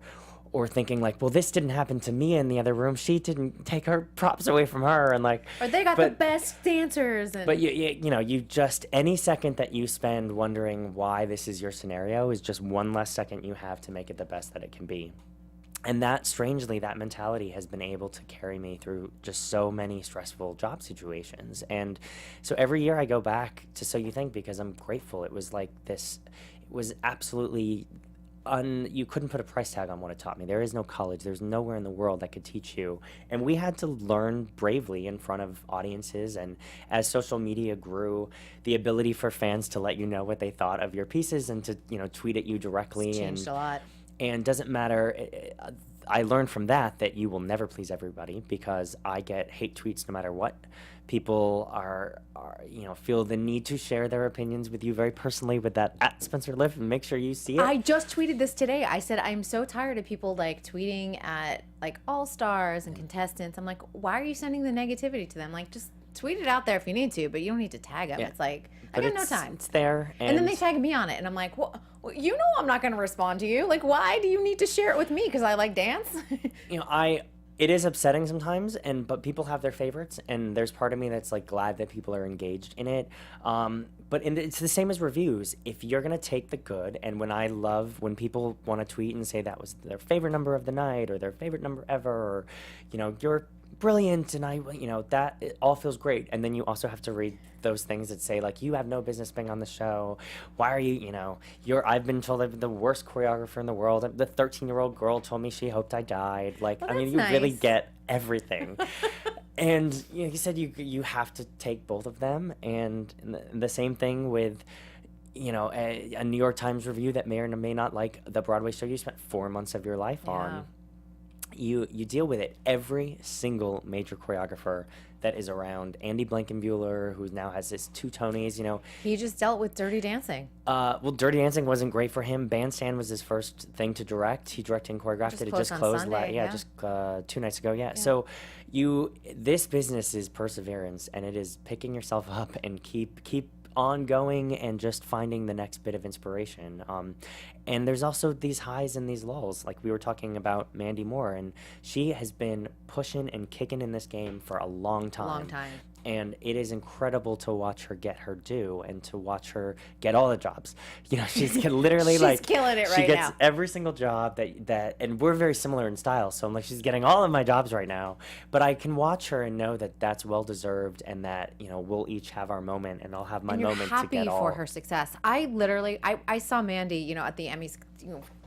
thinking like, well, this didn't happen to me in the other room. She didn't take her props away from her, and like, Or they got the best dancers. And... But you just, any second that you spend wondering why this is your scenario is just one less second you have to make it the best that it can be. And that, strangely, that mentality has been able to carry me through just so many stressful job situations. And so every year I go back to So You Think because I'm grateful. It was like this, it was absolutely you couldn't put a price tag on what it taught me. There is no college. There's nowhere in the world that could teach you. And we had to learn bravely in front of audiences. And as social media grew, the ability for fans to let you know what they thought of your pieces and to, tweet at you directly. It's changed a lot. And doesn't matter. I learned from that you will never please everybody, because I get hate tweets no matter what. People are feel the need to share their opinions with you very personally with that at Spencer Liff, and make sure you see it. I just tweeted this today. I said, I'm so tired of people like tweeting at like all-stars and contestants. I'm like, why are you sending the negativity to them? Like, just tweet it out there if you need to, but you don't need to tag them. Yeah. It's like, I got no time. It's there. And then they tag me on it, and I'm like, well, you know I'm not going to respond to you. Like, why do you need to share it with me? Because I like dance? It is upsetting sometimes, but people have their favorites, and there's part of me that's like glad that people are engaged in it. But it's the same as reviews. If you're gonna take the good, and when people want to tweet and say that was their favorite number of the night or their favorite number ever, or you're brilliant, and that it all feels great. And then you also have to read those things that say like, you have no business being on the show. Why are I've been told I'm the worst choreographer in the world. The 13-year-old girl told me she hoped I died. Like, well, you nice. Really get everything. And you said you have to take both of them. And the same thing with a New York Times review that may or may not like the Broadway show you spent 4 months of your life on. You deal with it. Every single major choreographer that is around, Andy Blankenbuehler, who now has his 2 Tonys, He just dealt with Dirty Dancing. Well, Dirty Dancing wasn't great for him. Bandstand was his first thing to direct. He directed and choreographed it. It just closed Sunday, just 2 nights ago. Yeah. So this business is perseverance, and it is picking yourself up and keep ongoing and just finding the next bit of inspiration. And there's also these highs and these lulls. Like we were talking about Mandy Moore, and she has been pushing and kicking in this game for a long time. And it is incredible to watch her get her due and to watch her get all the jobs. She's literally she's killing it right now. She gets every single job that, and we're very similar in style. So I'm like, she's getting all of my jobs right now. But I can watch her and know that that's well deserved, and that we'll each have our moment, and I'll have my moment to get all. You're happy for her success. I saw Mandy, at the Emmys,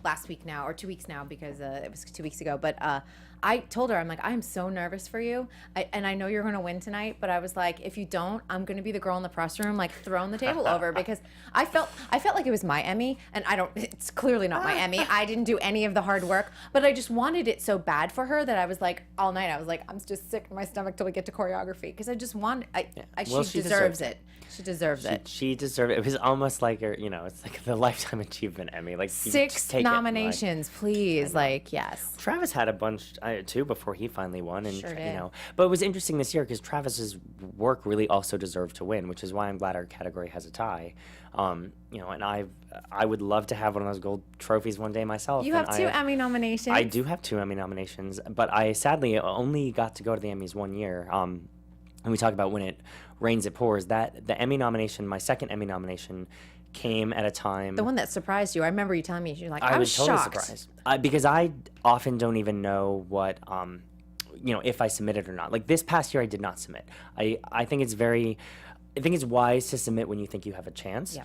last week now, or 2 weeks now, because it was 2 weeks ago. But I told her, I'm like, I'm so nervous for you. And I know you're going to win tonight, but I was like, if you don't, I'm going to be the girl in the press room, like throwing the table over, because I felt like it was my Emmy, and it's clearly not my Emmy. I didn't do any of the hard work, but I just wanted it so bad for her that I was like, all night, I was like, I'm just sick in my stomach till we get to choreography, because I just want, she deserves it. She deserves it. She deserved it. It was almost like her, it's like the Lifetime Achievement Emmy. Like 6 nominations, please. Like, yes. Travis had a bunch too before he finally won, and Sure did. But it was interesting this year because Travis's work really also deserved to win, which is why I'm glad our category has a tie. And I would love to have one of those gold trophies one day myself. You have 2 Emmy nominations. I do have 2 Emmy nominations, but I sadly only got to go to the Emmys one year. And we talk about when it rains, it pours. That the Emmy nomination, my second Emmy nomination, came at a time. The one that surprised you. I remember you telling me, you're like, I was totally shocked. surprised because I often don't even know what if I submitted or not. Like this past year, I did not submit. I think it's wise to submit when you think you have a chance. Yeah.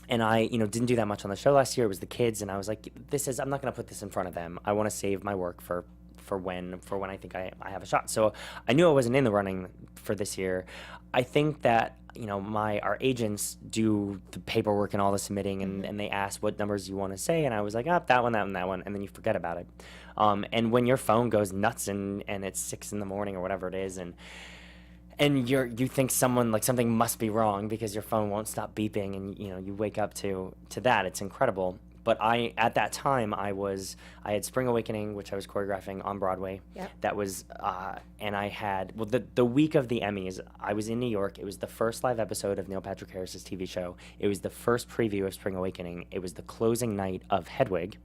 And I didn't do that much on the show last year. It was the kids, and I was like, I'm not going to put this in front of them. I want to save my work for when I think I have a shot. So I knew I wasn't in the running for this year. I think that our agents do the paperwork and all the submitting, and they ask what numbers you want to say, and I was like, that one, and then you forget about it. And when your phone goes nuts and it's 6 a.m. or whatever it is, and you think something must be wrong because your phone won't stop beeping, and you wake up to that. It's incredible. But at that time, I had Spring Awakening, which I was choreographing on Broadway. Yep. That was, and I had, the week of the Emmys, I was in New York. It was the first live episode of Neil Patrick Harris's TV show. It was the first preview of Spring Awakening. It was the closing night of Hedwig,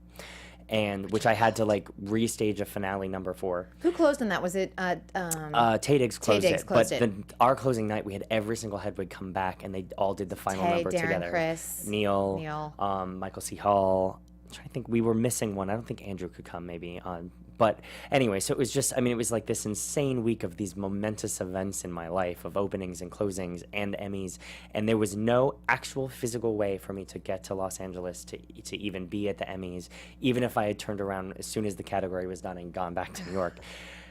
and which I had to restage a finale number for. Who closed on that? Was it Tay Diggs closed Diggs it. closed But it. our closing night, we had every single Hedwig come back, and they all did the final Tay, number Darren, together. Chris, Neil. Michael C. Hall. I'm trying to think. We were missing one. I don't think Andrew could come, maybe. But anyway, so it was just, it was like this insane week of these momentous events in my life, of openings and closings and Emmys, and there was no actual physical way for me to get to Los Angeles to even be at the Emmys, even if I had turned around as soon as the category was done and gone back to New York.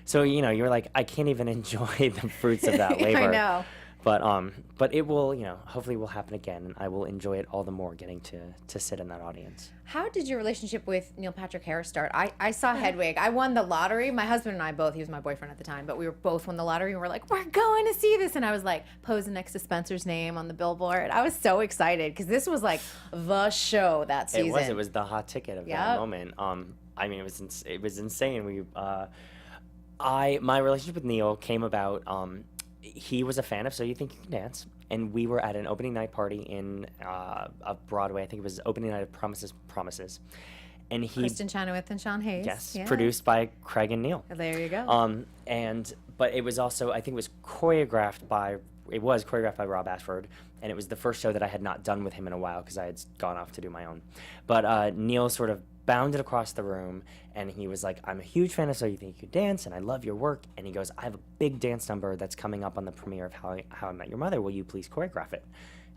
So, you're like, I can't even enjoy the fruits of that labor. I know. But it will, hopefully will happen again, and I will enjoy it all the more getting to sit in that audience. How did your relationship with Neil Patrick Harris start? I saw Hedwig. I won the lottery. My husband and I both, he was my boyfriend at the time, but we were both won the lottery, and we're like, we're going to see this. And I was like posing next to Spencer's name on the billboard. I was so excited because this was like the show that season. It was the hot ticket of that moment. It was insane. My relationship with Neil came about, he was a fan of So You Think You Can Dance, and we were at an opening night party in Broadway. I think it was opening night of Promises. And Kristen Chenoweth and Sean Hayes. Yes, yeah. Produced by Craig and Neil. There you go. But it was also, I think it was choreographed by Rob Ashford, and it was the first show that I had not done with him in a while because I had gone off to do my own. But Neil sort of bounded across the room, and he was like, I'm a huge fan of So You Think You Can Dance, and I love your work. And he goes, I have a big dance number that's coming up on the premiere of How I Met Your Mother. Will you please choreograph it?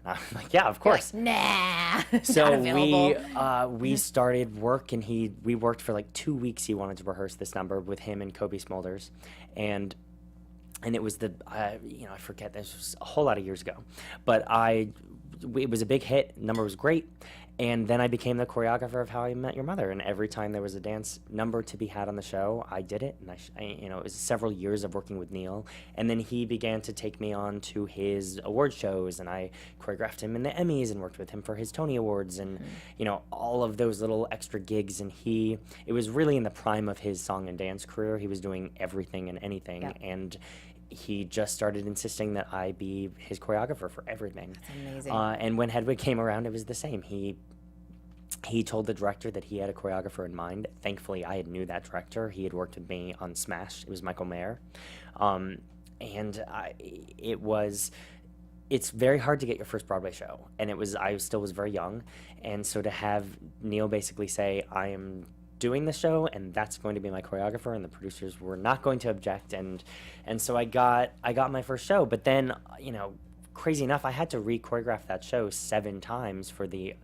And I'm like, yeah, of course. Like, nah. So not available. we started work, and we worked for 2 weeks. He wanted to rehearse this number with him and Kobe Smulders, and it was I forget, this was a whole lot of years ago, but it was a big hit. The number was great. And then I became the choreographer of How I Met Your Mother, and every time there was a dance number to be had on the show, I did it. And it was several years of working with Neil, and then he began to take me on to his award shows, and I choreographed him in the Emmys and worked with him for his Tony Awards, and all of those little extra gigs. And it was really in the prime of his song and dance career. He was doing everything and anything, and he just started insisting that I be his choreographer for everything. That's amazing. And when Hedwig came around, it was the same. He told the director that he had a choreographer in mind. Thankfully, I knew that director. He had worked with me on Smash. It was Michael Mayer. It's very hard to get your first Broadway show. And I still was very young. And so to have Neil basically say, I am doing the show, and that's going to be my choreographer, and the producers were not going to object, and so I got my first show. But then, crazy enough, I had to re-choreograph that show 7 times for the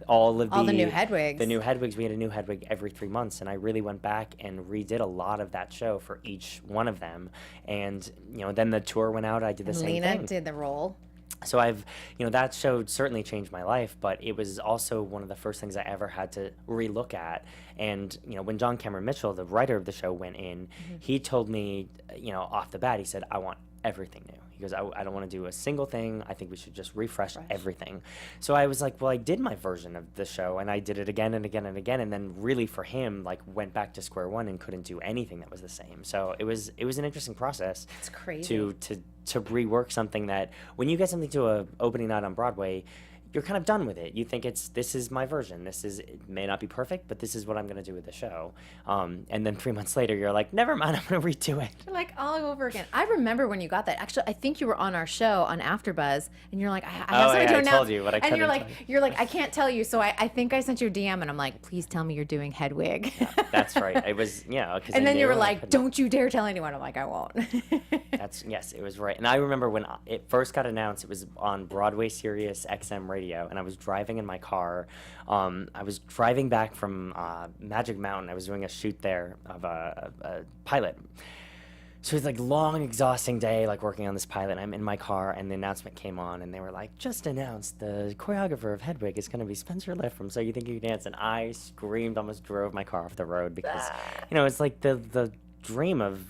all the new Hedwigs. The new Hedwigs. We had a new Hedwig every 3 months, and I really went back and redid a lot of that show for each one of them. And then the tour went out. I did the same Lena thing. did the role. So that show certainly changed my life, but it was also one of the first things I ever had to relook at. And, when John Cameron Mitchell, the writer of the show, went in, he told me, off the bat, he said, I want everything new. He goes, I don't want to do a single thing. I think we should just refresh everything. So I was like, well, I did my version of the show, and I did it again and again and again. And then really for him, went back to square one and couldn't do anything that was the same. So it was an interesting process. It's crazy. To rework something that when you get something to a opening night on Broadway, you're kind of done with it. You think this is my version. It may not be perfect, but this is what I'm going to do with the show. And then 3 months later, you're like, never mind, I'm going to redo it. You're like, all over again. I remember when you got that. Actually, I think you were on our show on AfterBuzz, and you're like, I have something to announce. I told you, but I couldn't. And you're like, I can't tell you. So I think I sent you a DM, and I'm like, please tell me you're doing Hedwig. Yeah, that's right. It was, and then you were like, don't you dare tell anyone. I'm like, I won't. Yes, it was right. And I remember when it first got announced, it was on Broadway Sirius XM radio, and I was driving in my car. I was driving back from Magic Mountain. I was doing a shoot there of a pilot. So it was like long, exhausting day, working on this pilot. I'm in my car, and the announcement came on, and they were like, just announced the choreographer of Hedwig is going to be Spencer Liff from So You Think You Can Dance. And I screamed, almost drove my car off the road because, it's like the dream of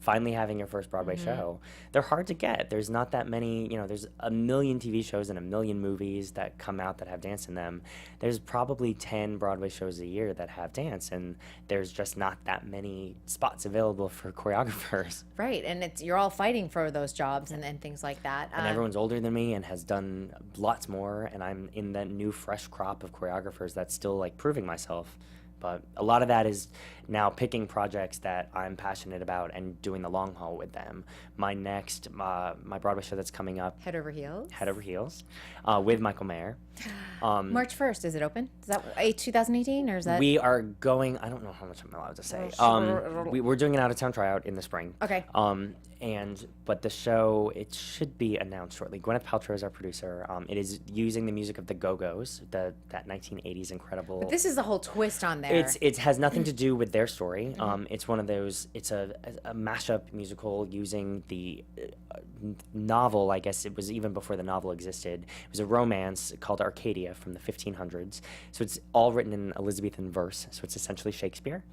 finally having your first Broadway show. They're hard to get. There's not that many, there's a million TV shows and a million movies that come out that have dance in them. There's probably 10 Broadway shows a year that have dance, and there's just not that many spots available for choreographers. Right, and you're all fighting for those jobs and things like that. And everyone's older than me and has done lots more, and I'm in that new fresh crop of choreographers that's still proving myself. But a lot of that is now picking projects that I'm passionate about and doing the long haul with them. My next, my Broadway show that's coming up. Head Over Heels? Head Over Heels, with Michael Mayer. March 1st, is it open? Is that 2018 or is that? We are going, I don't know how much I'm allowed to say. We're doing an out-of-town tryout in the spring. Okay. But the show, it should be announced shortly. Gwyneth Paltrow is our producer. It is using the music of the Go-Go's, that 1980s incredible. But this is the whole twist on there. It has nothing to do with their story. It's one of those. It's a mashup musical using the novel. I guess it was even before the novel existed. It was a romance called Arcadia from the 1500s. So it's all written in Elizabethan verse. So it's essentially Shakespeare.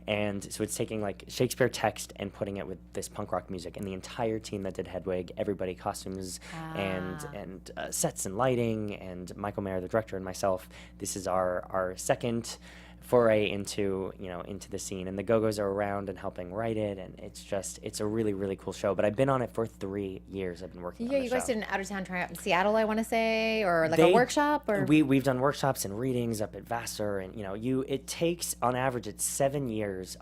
And so it's taking Shakespeare text and putting it with this punk rock music. And the entire team that did Hedwig, everybody, costumes and sets and lighting, and Michael Mayer, the director, and myself. This is our second foray into the scene, and the Go-Go's are around and helping write it, and it's a really, really cool show. But I've been on it for 3 years. I've been working on the show. Yeah, you guys did an out-of-town tryout in Seattle, I want to say, or a workshop, or we've done workshops and readings up at Vassar, and it takes on average it's 7 years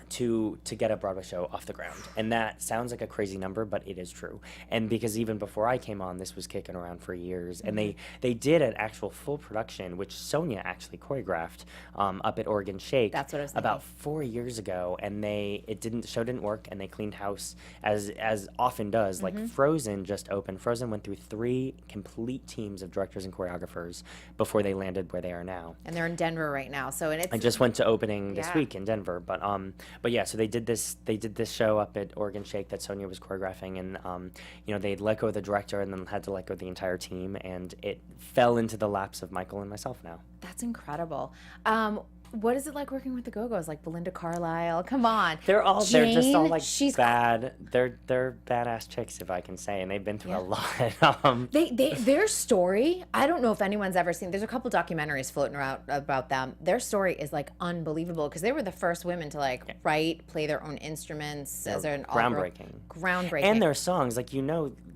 to get a Broadway show off the ground. And that sounds like a crazy number, but it is true. And because even before I came on, this was kicking around for years. And they did an actual full production, which Sonia actually choreographed up at Oregon Shake. That's what I was thinking. About 4 years ago. And the show didn't work, and they cleaned house as often does. Like Frozen just opened. Frozen went through 3 complete teams of directors and choreographers before they landed where they are now. And they're in Denver right now. So I just went to opening this week in Denver, but yeah, so they did this show up at Oregon Shake that Sonia was choreographing, and they let go of the director and then had to let go of the entire team, and it fell into the laps of Michael and myself now. That's incredible. What is it like working with the Go-Go's, like Belinda Carlisle? Come on. They're just all like she's bad. They're badass chicks, if I can say, and they've been through a lot. Their story, I don't know if anyone's ever seen. There's a couple documentaries floating around about them. Their story is unbelievable because they were the first women to write, play their own instruments as an groundbreaking. And their songs,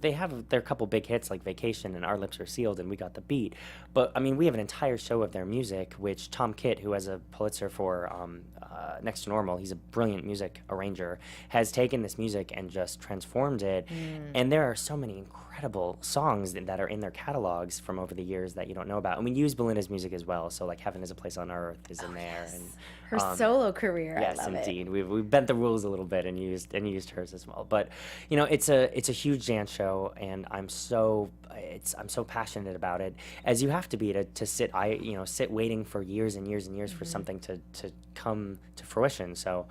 they have their couple big hits like Vacation and Our Lips Are Sealed and We Got the Beat. But we have an entire show of their music, which Tom Kitt, who has a Pulitzer for Next to Normal, he's a brilliant music arranger, has taken this music and just transformed it. And there are so many incredible songs that are in their catalogs from over the years that you don't know about. And we use Belinda's music as well. So Heaven is a Place on Earth is in there. Yes. And Her solo career. Yes, I love indeed. it. We've bent the rules a little bit and used hers as well. But it's a huge dance show, and I'm so passionate about it, as you have to be to sit waiting for years and years and years for something to come to fruition. So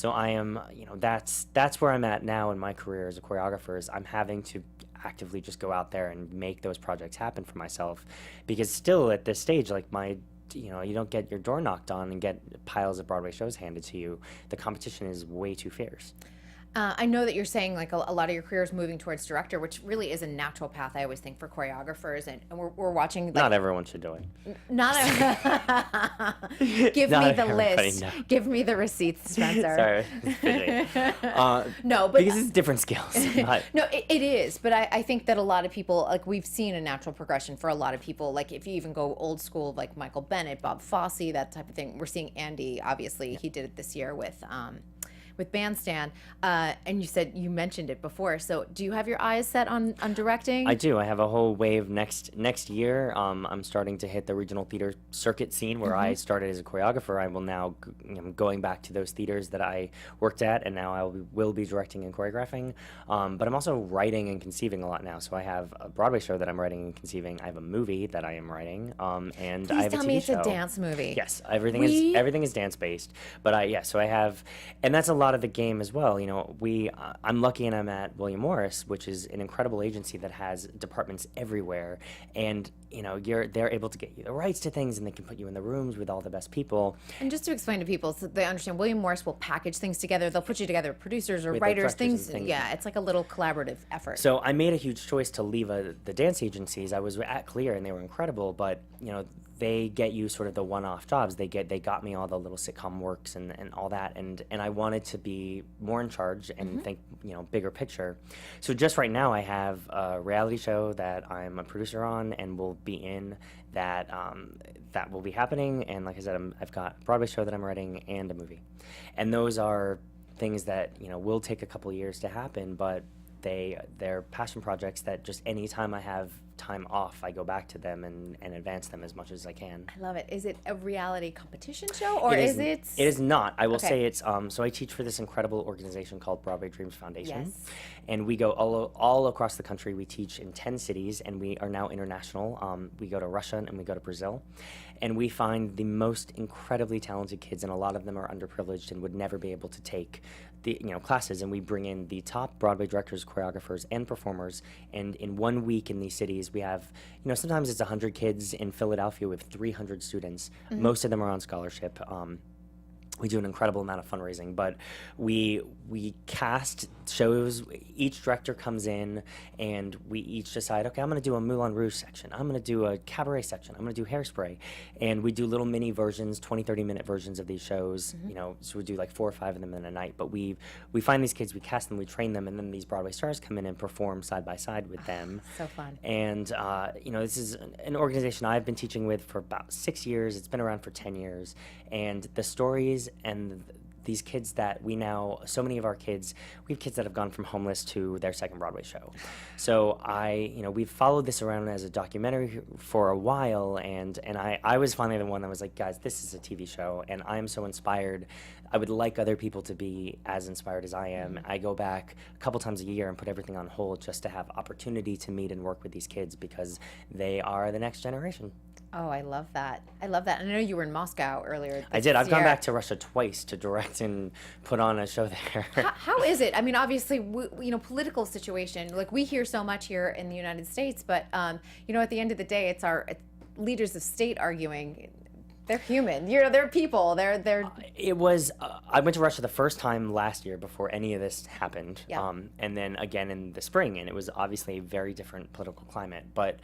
I am, that's where I'm at now in my career as a choreographer. Is I'm having to actively just go out there and make those projects happen for myself, because still at this stage, like you don't get your door knocked on and get piles of Broadway shows handed to you. The competition is way too fierce. I know that you're saying like a lot of your career is moving towards director, which really is a natural path, I always think, for choreographers. And we're watching. Like, not everyone should do it. Give Not me the everybody, list. no. Give me the receipts, Spencer. Sorry. No, but because it's different skills. But no, it is. But I think that a lot of people, like, we've seen a natural progression for a lot of people. Like, if you even go old school, like Michael Bennett, Bob Fosse, that type of thing. We're seeing Andy, obviously, he did it this year with Bandstand, and you mentioned it before. So, do you have your eyes set on directing? I do. I have a whole wave next year. I'm starting to hit the regional theater circuit scene where I started as a choreographer. I will now going back to those theaters that I worked at, and now will be directing and choreographing. But I'm also writing and conceiving a lot now. So I have a Broadway show that I'm writing and conceiving. I have a movie that I am writing, and Please I have a tell TV me it's show. a dance movie. Yes, everything is dance based. But so I have, and that's a lot of the game as well. I'm lucky and I'm at William Morris, which is an incredible agency that has departments everywhere, and they're able to get you the rights to things, and they can put you in the rooms with all the best people. And just to explain to people so they understand, William Morris will package things together. They'll put you together, producers or With the writers, directors and things. things. Yeah, it's like a little collaborative effort. So I made a huge choice to leave the dance agencies. I was at Clear, and they were incredible, but they get you sort of the one-off jobs. They got me all the little sitcom works and all that, and I wanted to be more in charge and think bigger picture. So just right now I have a reality show that I'm a producer on and will be in that will be happening. And like I said, I've got a Broadway show that I'm writing and a movie, and those are things that will take a couple years to happen, but they're passion projects that just anytime I have time off, I go back to them and advance them as much as I can. I love it. Is it a reality competition show, or is it? It is not. I will Okay. say it's. So I teach for this incredible organization called Broadway Dreams Foundation, Yes. and we go all across the country. We teach in 10 cities, and we are now international. We go to Russia and we go to Brazil, and we find the most incredibly talented kids, and a lot of them are underprivileged and would never be able to take the classes, and we bring in the top Broadway directors, choreographers, and performers, and in 1 week in these cities we have sometimes it's 100 kids. In Philadelphia we have 300 students. Most of them are on scholarship. We do an incredible amount of fundraising, but we cast shows. Each director comes in, and we each decide, okay, I'm going to do a Moulin Rouge section. I'm going to do a cabaret section. I'm going to do Hairspray. And we do little mini versions, 20, 30-minute versions of these shows, so we do like 4 or 5 of them in a night. But we find these kids, we cast them, we train them, and then these Broadway stars come in and perform side by side with them. So fun. And, this is an organization I've been teaching with for about 6 years. It's been around for 10 years. And the stories and these kids that so many of our kids, we have kids that have gone from homeless to their second Broadway show. So we've followed this around as a documentary for a while, and I was finally the one that was like, guys, this is a TV show, and I'm so inspired. I would like other people to be as inspired as I am. I go back a couple times a year and put everything on hold just to have opportunity to meet and work with these kids, because they are the next generation. Oh, I love that. I love that. And I know you were in Moscow earlier. I did. I've gone year. back to Russia twice to direct and put on a show there. How is it? I mean, obviously, political situation. Like, we hear so much here in the United States, but at the end of the day, it's our leaders of state arguing. They're human. They're people. They're. It was. I went to Russia the first time last year before any of this happened, Yeah. and then again in the spring, and it was obviously a very different political climate. But,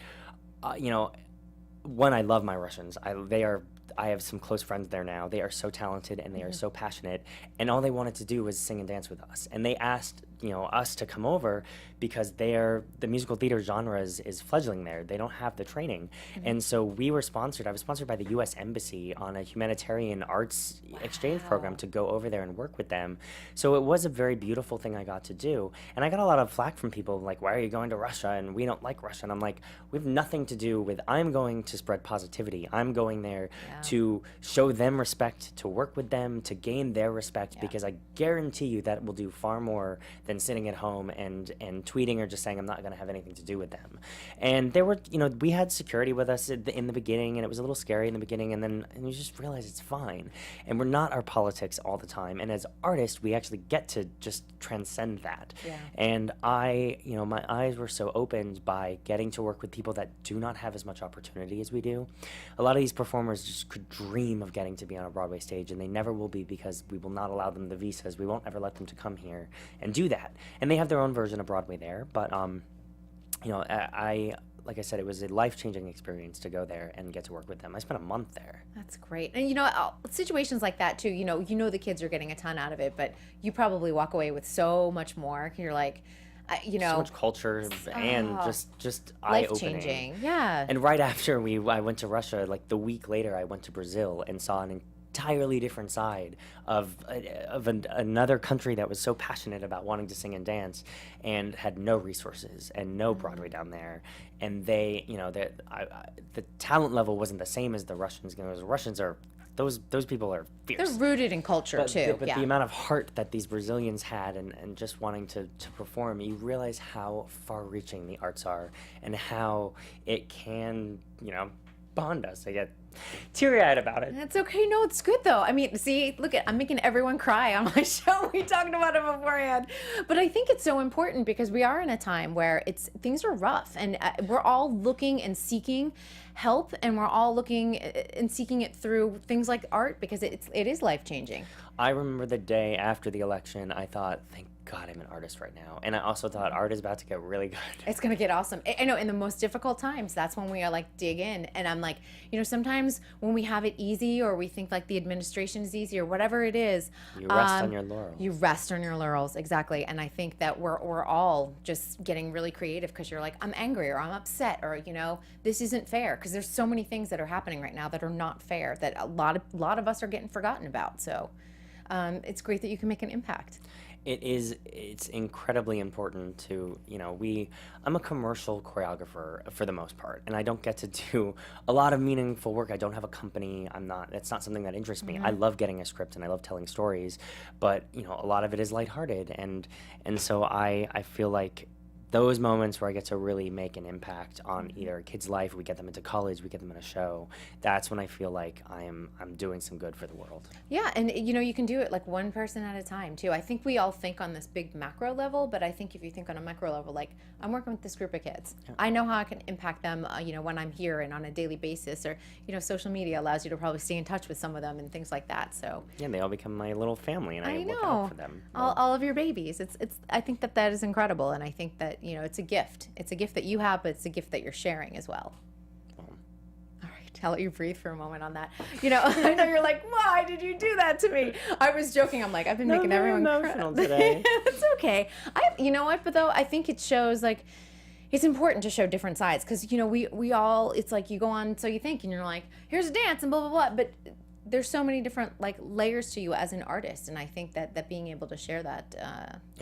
one, I love my Russians. I have some close friends there now. They are so talented and they are so passionate, and all they wanted to do was sing and dance with us. And they asked us to come over because the musical theater genre is fledgling there. They don't have the training. And so I was sponsored by the US Embassy on a humanitarian arts exchange program to go over there and work with them. So it was a very beautiful thing I got to do. And I got a lot of flack from people like, why are you going to Russia? And we don't like Russia. And I'm like, we have nothing to do with, I'm going to spread positivity. I'm going there to show them respect, to work with them, to gain their respect, because I guarantee you that will do far more than sitting at home and tweeting or just saying I'm not going to have anything to do with them. And there were, we had security with us in the beginning, and it was a little scary in the beginning, and you just realize it's fine. And we're not our politics all the time. And as artists, we actually get to just transcend that. Yeah. And my eyes were so opened by getting to work with people that do not have as much opportunity as we do. A lot of these performers just could dream of getting to be on a Broadway stage, and they never will be because we will not allow them the visas. We won't ever let them to come here and do that. And they have their own version of Broadway there, but like I said, it was a life-changing experience to go there and get to work with them. I spent a month there. That's great. And situations like that too, the kids are getting a ton out of it, but you probably walk away with so much more. You're like, so much culture and just eye-opening. Life-changing, yeah. And right after I went to Russia, like the week later, I went to Brazil and saw an entirely different side of another country that was so passionate about wanting to sing and dance and had no resources and no Broadway down there. And the talent level wasn't the same as the Russians. The Russians are, those people are fierce. They're rooted in culture too. But the amount of heart that these Brazilians had and just wanting to perform, you realize how far-reaching the arts are and how it can, bond us. I get teary-eyed about it. That's okay. No, it's good though. I mean, see, I'm making everyone cry on my show. We talked about it beforehand, but I think it's so important because we are in a time where things are rough, and we're all looking and seeking help, and we're all looking and seeking it through things like art because it is life-changing. I remember the day after the election, I thought, thank God I'm an artist right now. And I also thought art is about to get really good. It's going to get awesome. I know in the most difficult times, that's when we are like dig in. And I'm like, sometimes when we have it easy or we think like the administration is easy or whatever it is. You rest on your laurels. You rest on your laurels, exactly. And I think that we're all just getting really creative because you're like, I'm angry or I'm upset or, this isn't fair. Because there's so many things that are happening right now that are not fair that a lot of us are getting forgotten about. So it's great that you can make an impact. It's incredibly important to, I'm a commercial choreographer for the most part, and I don't get to do a lot of meaningful work. I don't have a company. It's not something that interests me. I love getting a script and I love telling stories, but, a lot of it is lighthearted. And so I feel like those moments where I get to really make an impact on either a kid's life, we get them into college, we get them in a show, that's when I feel like I'm doing some good for the world. Yeah, and you can do it like one person at a time too. I think we all think on this big macro level, but I think if you think on a micro level, like I'm working with this group of kids. Yeah. I know how I can impact them, when I'm here and on a daily basis, or, social media allows you to probably stay in touch with some of them and things like that. So yeah, they all become my little family, and I look out for them. All of your babies. I think that is incredible, and I think that it's a gift. It's a gift that you have, but it's a gift that you're sharing as well. All right, I'll let you breathe for a moment on that. I know you're like, why did you do that to me? I was joking. I'm like, I've been making everyone emotional today. It's okay. But though I think it shows like it's important to show different sides because we all, it's like you go on So You Think and you're like, here's a dance and blah blah blah, but there's so many different like layers to you as an artist, and I think that being able to share that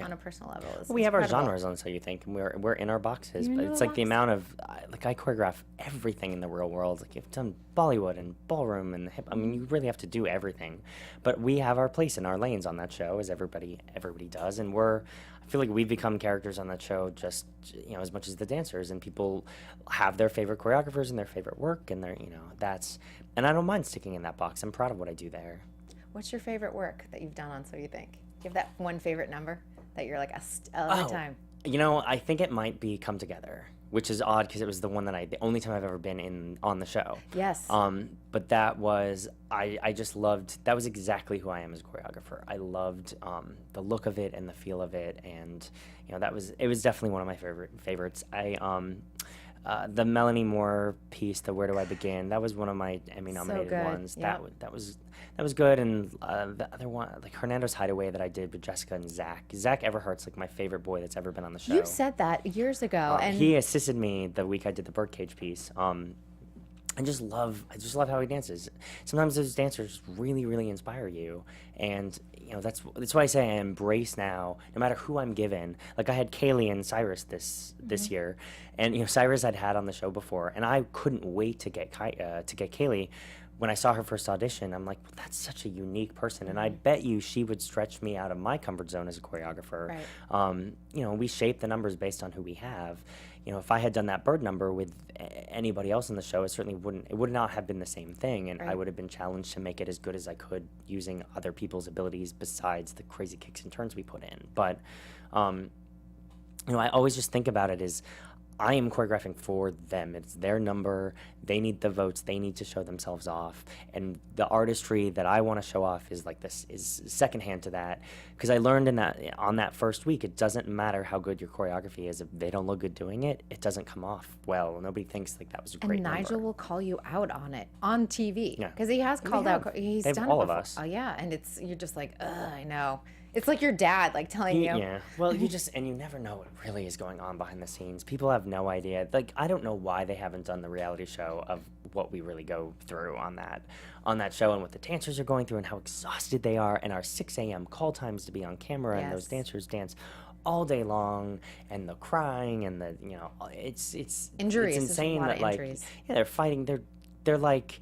on a personal level is we have incredible. Our genres on So You Think, and we're in our boxes, but it's like the amount of I choreograph everything in the real world. Like you've done Bollywood and ballroom and hip. I mean, you really have to do everything, but we have our place in our lanes on that show, as everybody does, and I feel like we've become characters on that show just as much as the dancers, and people have their favorite choreographers and their favorite work, and and I don't mind sticking in that box. I'm proud of what I do there. What's your favorite work that you've done on So You Think? Do you have that one favorite number that you're like all the time? I think it might be Come Together, which is odd because it was the only time I've ever been on the show. Yes. But that was, I just loved, that was exactly who I am as a choreographer. I loved the look of it and the feel of it, and it was definitely one of my favorites. the Melanie Moore piece, the Where Do I Begin? That was one of my Emmy-nominated good. ones. Yep. That was good. And the other one, like Hernando's Hideaway that I did with Jessica and Zach. Zach Everhart's like my favorite boy that's ever been on the show. You said that years ago, and he assisted me the week I did the Birdcage piece. I just love how he dances. Sometimes those dancers really, really inspire you, and that's why I say I embrace now, no matter who I'm given. Like I had Kaylee and Cyrus this year, and Cyrus I'd had on the show before, and I couldn't wait to get Kaylee. When I saw her first audition, I'm like, well, that's such a unique person, and I bet you she would stretch me out of my comfort zone as a choreographer. Right. We shape the numbers based on who we have. If I had done that bird number with anybody else in the show, it would not have been the same thing, and Right. I would have been challenged to make it as good as I could using other people's abilities besides the crazy kicks and turns we put in. But, I always just think about it as I am choreographing for them. It's their number. They need the votes. They need to show themselves off. And the artistry that I want to show off is secondhand to that. Because I learned on that first week, it doesn't matter how good your choreography is. If they don't look good doing it, it doesn't come off well. Nobody thinks like that was a great And Nigel number. will call you out on it on TV Yeah. because he has called out. He's They've done all it of before. us. Oh yeah, and you're just like, ugh, I know. It's like your dad, like telling you. Yeah. Well, you never know what really is going on behind the scenes. People have no idea. Like, I don't know why they haven't done the reality show of what we really go through on that show and what the dancers are going through and how exhausted they are and our 6 a.m. call times to be on camera and those Yes. dancers dance all day long and the crying and the it's Injuries. It's There's a insane lot that of like injuries. they're fighting. They're like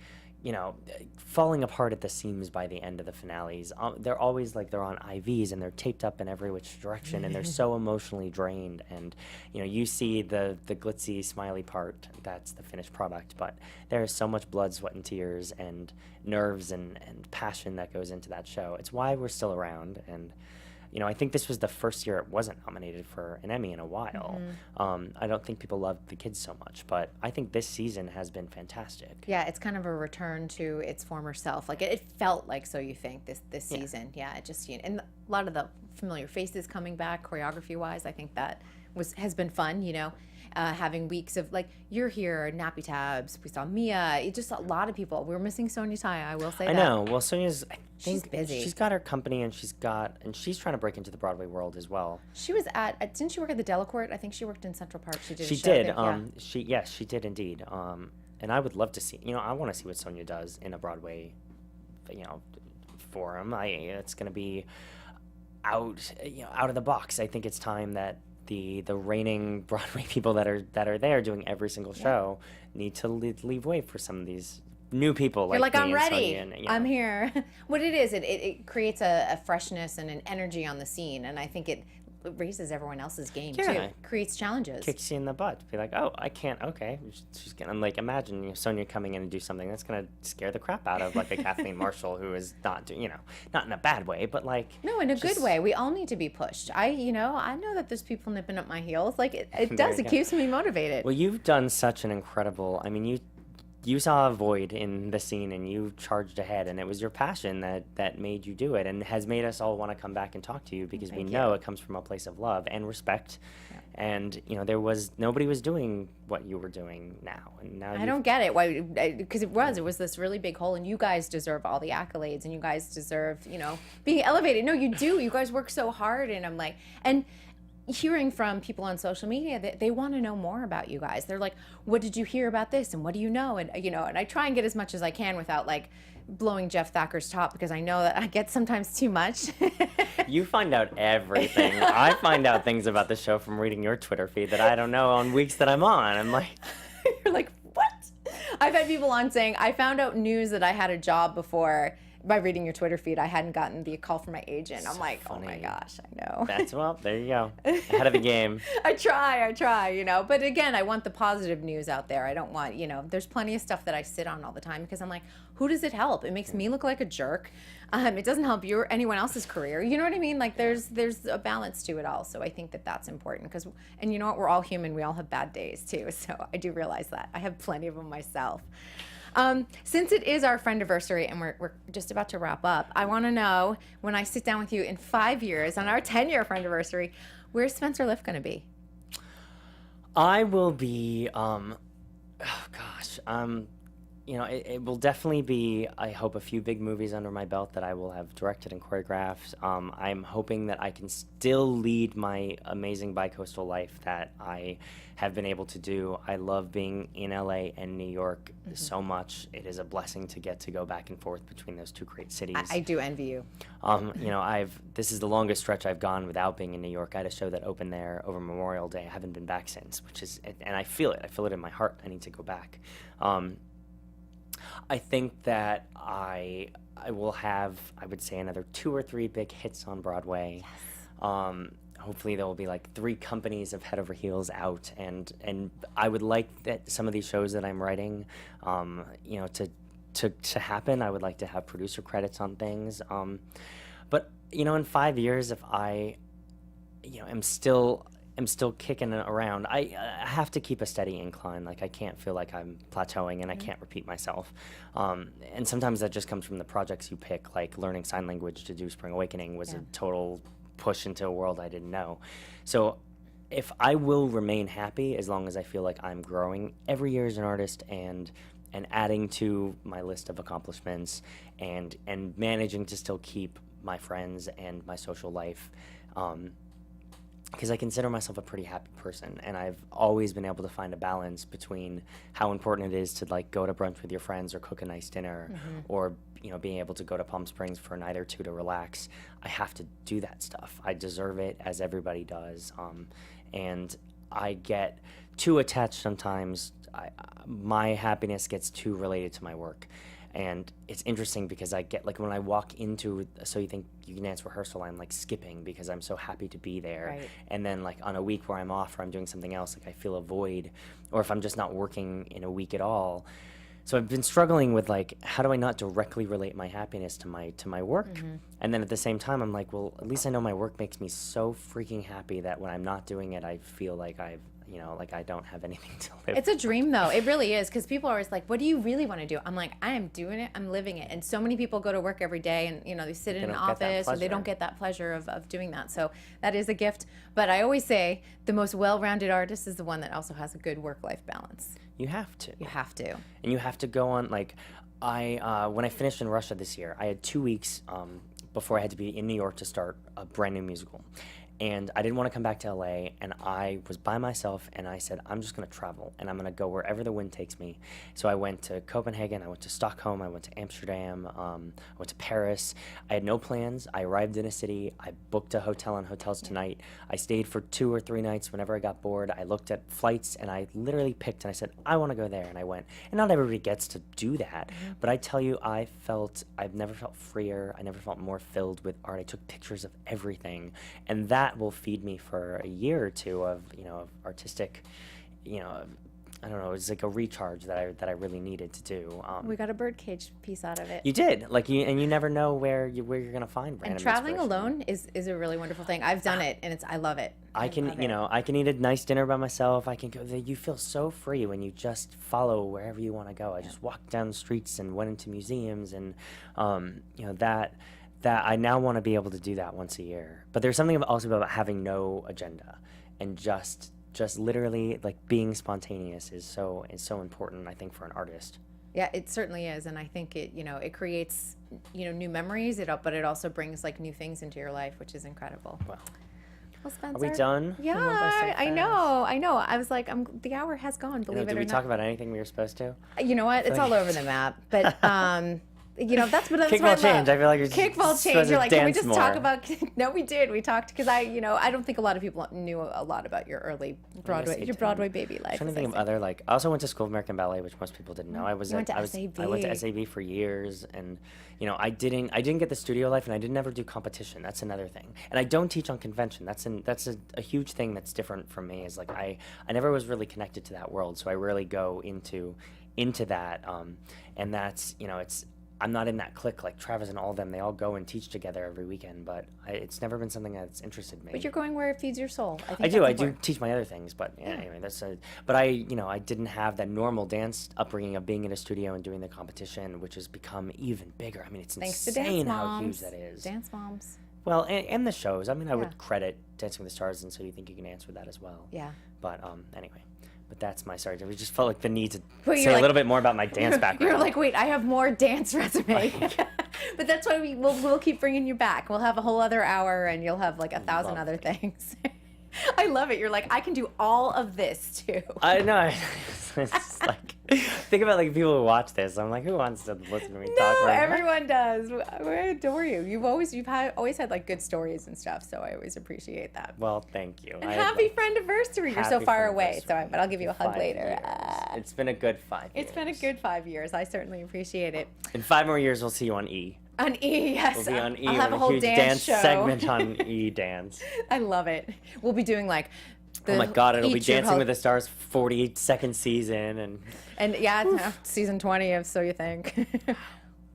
falling apart at the seams by the end of the finales. They're always like they're on IVs and they're taped up in every which direction and they're so emotionally drained. And you see the glitzy, smiley part. That's the finished product. But there is so much blood, sweat, and tears and nerves and passion that goes into that show. It's why we're still around. And I think this was the first year it wasn't nominated for an Emmy in a while. I don't think people loved the kids so much, but I think this season has been fantastic. Yeah, it's kind of a return to its former self. Like it felt like So You Think this season. Yeah, it just and a lot of the familiar faces coming back choreography wise. I think that has been fun. Having weeks of like you're here, Nappy Tabs. We saw Mia. It just a lot of people. We're missing Sonia Taya. I will say that. I know. Well, Sonia's She's busy. She's got her company and she's trying to break into the Broadway world as well. She was didn't she work at the Delacorte? I think she worked in Central Park. She did. She a show did. there. She did indeed. And I would love to see. I want to see what Sonia does in a Broadway, forum. It's going to be out of the box. I think it's time that the reigning Broadway people that are there doing every single show need to leave way for some of these new people. You're like, me I'm and ready. Sonia and, I'm here. What it is, it creates a freshness and an energy on the scene, and I think it raises everyone else's game Yeah. too. Creates challenges. kicks you in the butt. Be like, oh, I can't. Okay, she's gonna imagine Sonia coming in and do something that's gonna scare the crap out of like a Kathleen Marshall who is not not in a bad way, but like No, in a good way. We all need to be pushed. I know that there's people nipping up my heels. Like it does. It keeps me motivated. Well, you've done such an incredible. You saw a void in the scene and you charged ahead, and it was your passion that made you do it and has made us all want to come back and talk to you because we know it comes from a place of love and respect. Yeah. And nobody was doing what you were doing now, and now I don't get it. Why? Because it was this really big hole, and you guys deserve all the accolades, and you guys deserve being elevated. No, you do. You guys work so hard, and I'm like, and hearing from people on social media that they want to know more about you guys. They're like, what did you hear about this, and what do you know? And and I try and get as much as I can without like blowing Jeff Thacker's top, because I know that I get sometimes too much. You find out everything. I find out things about the show from reading your Twitter feed that I don't know on weeks that I'm on. I'm like, you're like, what? I've had people on saying I found out news that I had a job before by reading your Twitter feed. I hadn't gotten the call from my agent. I'm like, funny. Oh my gosh, I know. there you go. Ahead of the game. I try, But again, I want the positive news out there. I don't want, there's plenty of stuff that I sit on all the time because I'm like, who does it help? It makes me look like a jerk. It doesn't help you or anyone else's career. You know what I mean? Like there's a balance to it all. So I think that that's important and you know what? We're all human. We all have bad days too. So I do realize that. I have plenty of them myself. Since it is our friendiversary and we're just about to wrap up, I want to know, when I sit down with you in 5 years on our 10-year friendiversary, where's Spencer Liff going to be? I will be, oh gosh, you know, it will definitely be, I hope, a few big movies under my belt that I will have directed and choreographed. I'm hoping that I can still lead my amazing bicoastal life that I have been able to do. I love being in LA and New York so much. It is a blessing to get to go back and forth between those two great cities. I do envy you. You know, this is the longest stretch I've gone without being in New York. I had a show that opened there over Memorial Day. I haven't been back since, and I feel it. I feel it in my heart. I need to go back. I think that I will have, I would say, another 2 or 3 big hits on Broadway. Yes. Hopefully there will be like 3 companies of Head Over Heels out, and I would like that some of these shows that I'm writing, you know, to happen. I would like to have producer credits on things. But you know, in 5 years, if I, you know, am still kicking around, I have to keep a steady incline. Like, I can't feel like I'm plateauing, and I can't repeat myself. And sometimes that just comes from the projects you pick, like learning sign language to do Spring Awakening was a total push into a world I didn't know. So if I will remain happy as long as I feel like I'm growing every year as an artist and adding to my list of accomplishments and managing to still keep my friends and my social life, because I consider myself a pretty happy person, and I've always been able to find a balance between how important it is to like go to brunch with your friends or cook a nice dinner, or, you know, being able to go to Palm Springs for a night or two to relax. I have to do that stuff. I deserve it, as everybody does, and I get too attached sometimes. My happiness gets too related to my work. And it's interesting because I get, like, when I walk into So You Think You Can Dance rehearsal, I'm like skipping because I'm so happy to be there. Right. And then, like, on a week where I'm off or I'm doing something else, like, I feel a void, or if I'm just not working in a week at all. So I've been struggling with, like, how do I not directly relate my happiness to my work? And then at the same time, I'm like, well, at least I know my work makes me so freaking happy that when I'm not doing it, I feel like you know, like I don't have anything to live. It's a dream, though. It really is, because people are always like, what do you really want to do? I'm like, I am doing it. I'm living it. And so many people go to work every day and, you know, they sit in an office and they don't get that pleasure of doing that. So that is a gift. But I always say the most well-rounded artist is the one that also has a good work-life balance. You have to. You have to. And you have to go on, like, when I finished in Russia this year, I had 2 weeks before I had to be in New York to start a brand new musical. And I didn't want to come back to LA, and I was by myself, and I said, I'm just going to travel, and I'm going to go wherever the wind takes me. So I went to Copenhagen, I went to Stockholm, I went to Amsterdam, I went to Paris. I had no plans. I arrived in a city. I booked a hotel on Hotels Tonight. I stayed for 2 or 3 nights whenever I got bored. I looked at flights, and I literally picked, and I said, I want to go there, and I went. And not everybody gets to do that, but I tell you, I've never felt freer. I never felt more filled with art. I took pictures of everything, and that will feed me for a year or two of, you know, of artistic, you know, I don't know, it's like a recharge that I really needed to do. We got a birdcage piece out of it. You did, like, you never know where you're gonna find random And traveling inspiration. alone is a really wonderful thing. I've done it, and I love it. I can eat a nice dinner by myself. I can go. You feel so free when you just follow wherever you want to go. I just walked down the streets and went into museums, and you know, that I now want to be able to do that once a year. But there's something also about having no agenda and just literally, like, being spontaneous is so important, I think, for an artist. Yeah, it certainly is, and I think it, you know, it creates, you know, new memories. But it also brings, like, new things into your life, which is incredible. Well, Spencer, Are we done? Yeah, We went by so I know. I was like, the hour has gone. Believe it or Did we not. talk about anything we were supposed to? You know what? It's all over the map. But you know, that's what Kickball change. I feel like you're kickball change. You're like, can we just talk about? No, we did. We talked because I don't think a lot of people knew a lot about your early Broadway, your Broadway baby life. I'm trying to think of other, like, I also went to School of American Ballet, which most people didn't know. I went to SAB for years, and, you know, I didn't get the studio life, and I didn't ever do competition. That's another thing. And I don't teach on convention. That's a huge thing that's different from me. Is like I never was really connected to that world, so I rarely go into that. And that's, you know, I'm not in that clique like Travis and all of them. They all go and teach together every weekend, but it's never been something that's interested me. But you're going where it feeds your soul. I do teach my other things, but anyway, but I didn't have that normal dance upbringing of being in a studio and doing the competition, which has become even bigger. I mean, it's insane how huge that is. Dance moms. Well, and the shows. I mean, I Yeah. would credit Dancing with the Stars, and So You Think You Can Dance with that as well. Yeah. But anyway, but that's my story. We just felt like the need to But say you're a like- little bit more about my dance background. You're like, wait, I have more dance resume. But that's why we'll keep bringing you back. We'll have a whole other hour, and you'll have like 1,000 other things. I love it. You're like, I can do all of this too. I know. It's just like, think about like people who watch this. I'm like, who wants to listen to me talk? No, Like, everyone does. We adore you. You've always had like good stories and stuff, so I always appreciate that. Well, thank you. And happy friendiversary. You're so Happy far away, friendiversary. but I'll give you a hug 5 later. years. It's been a good 5 years. It's been a good 5 years. I certainly appreciate it. In 5 more years, we'll see you on E. On E, yes. We'll be on E. I'll have with a whole huge dance show. segment on E dance. I love it. We'll be doing like the Oh my God! It'll be each year Dancing with the Stars 42nd season, and yeah, it's season 20 of So You Think.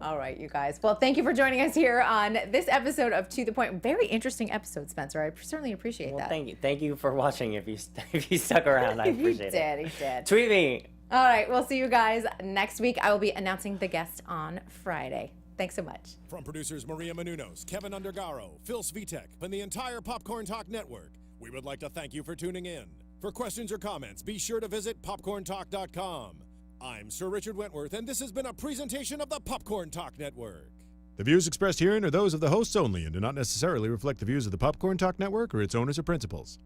All right, you guys. Well, thank you for joining us here on this episode of To the Point. Very interesting episode, Spencer. I certainly appreciate well, that. thank you for watching. If you stuck around, I appreciate it. He did. Tweet me. All right, we'll see you guys next week. I will be announcing the guest on Friday. Thanks so much. From producers Maria Menounos, Kevin Undergaro, Phil Svitek, and the entire Popcorn Talk Network, we would like to thank you for tuning in. For questions or comments, be sure to visit popcorntalk.com. I'm Sir Richard Wentworth, and this has been a presentation of the Popcorn Talk Network. The views expressed herein are those of the hosts only and do not necessarily reflect the views of the Popcorn Talk Network or its owners or principals.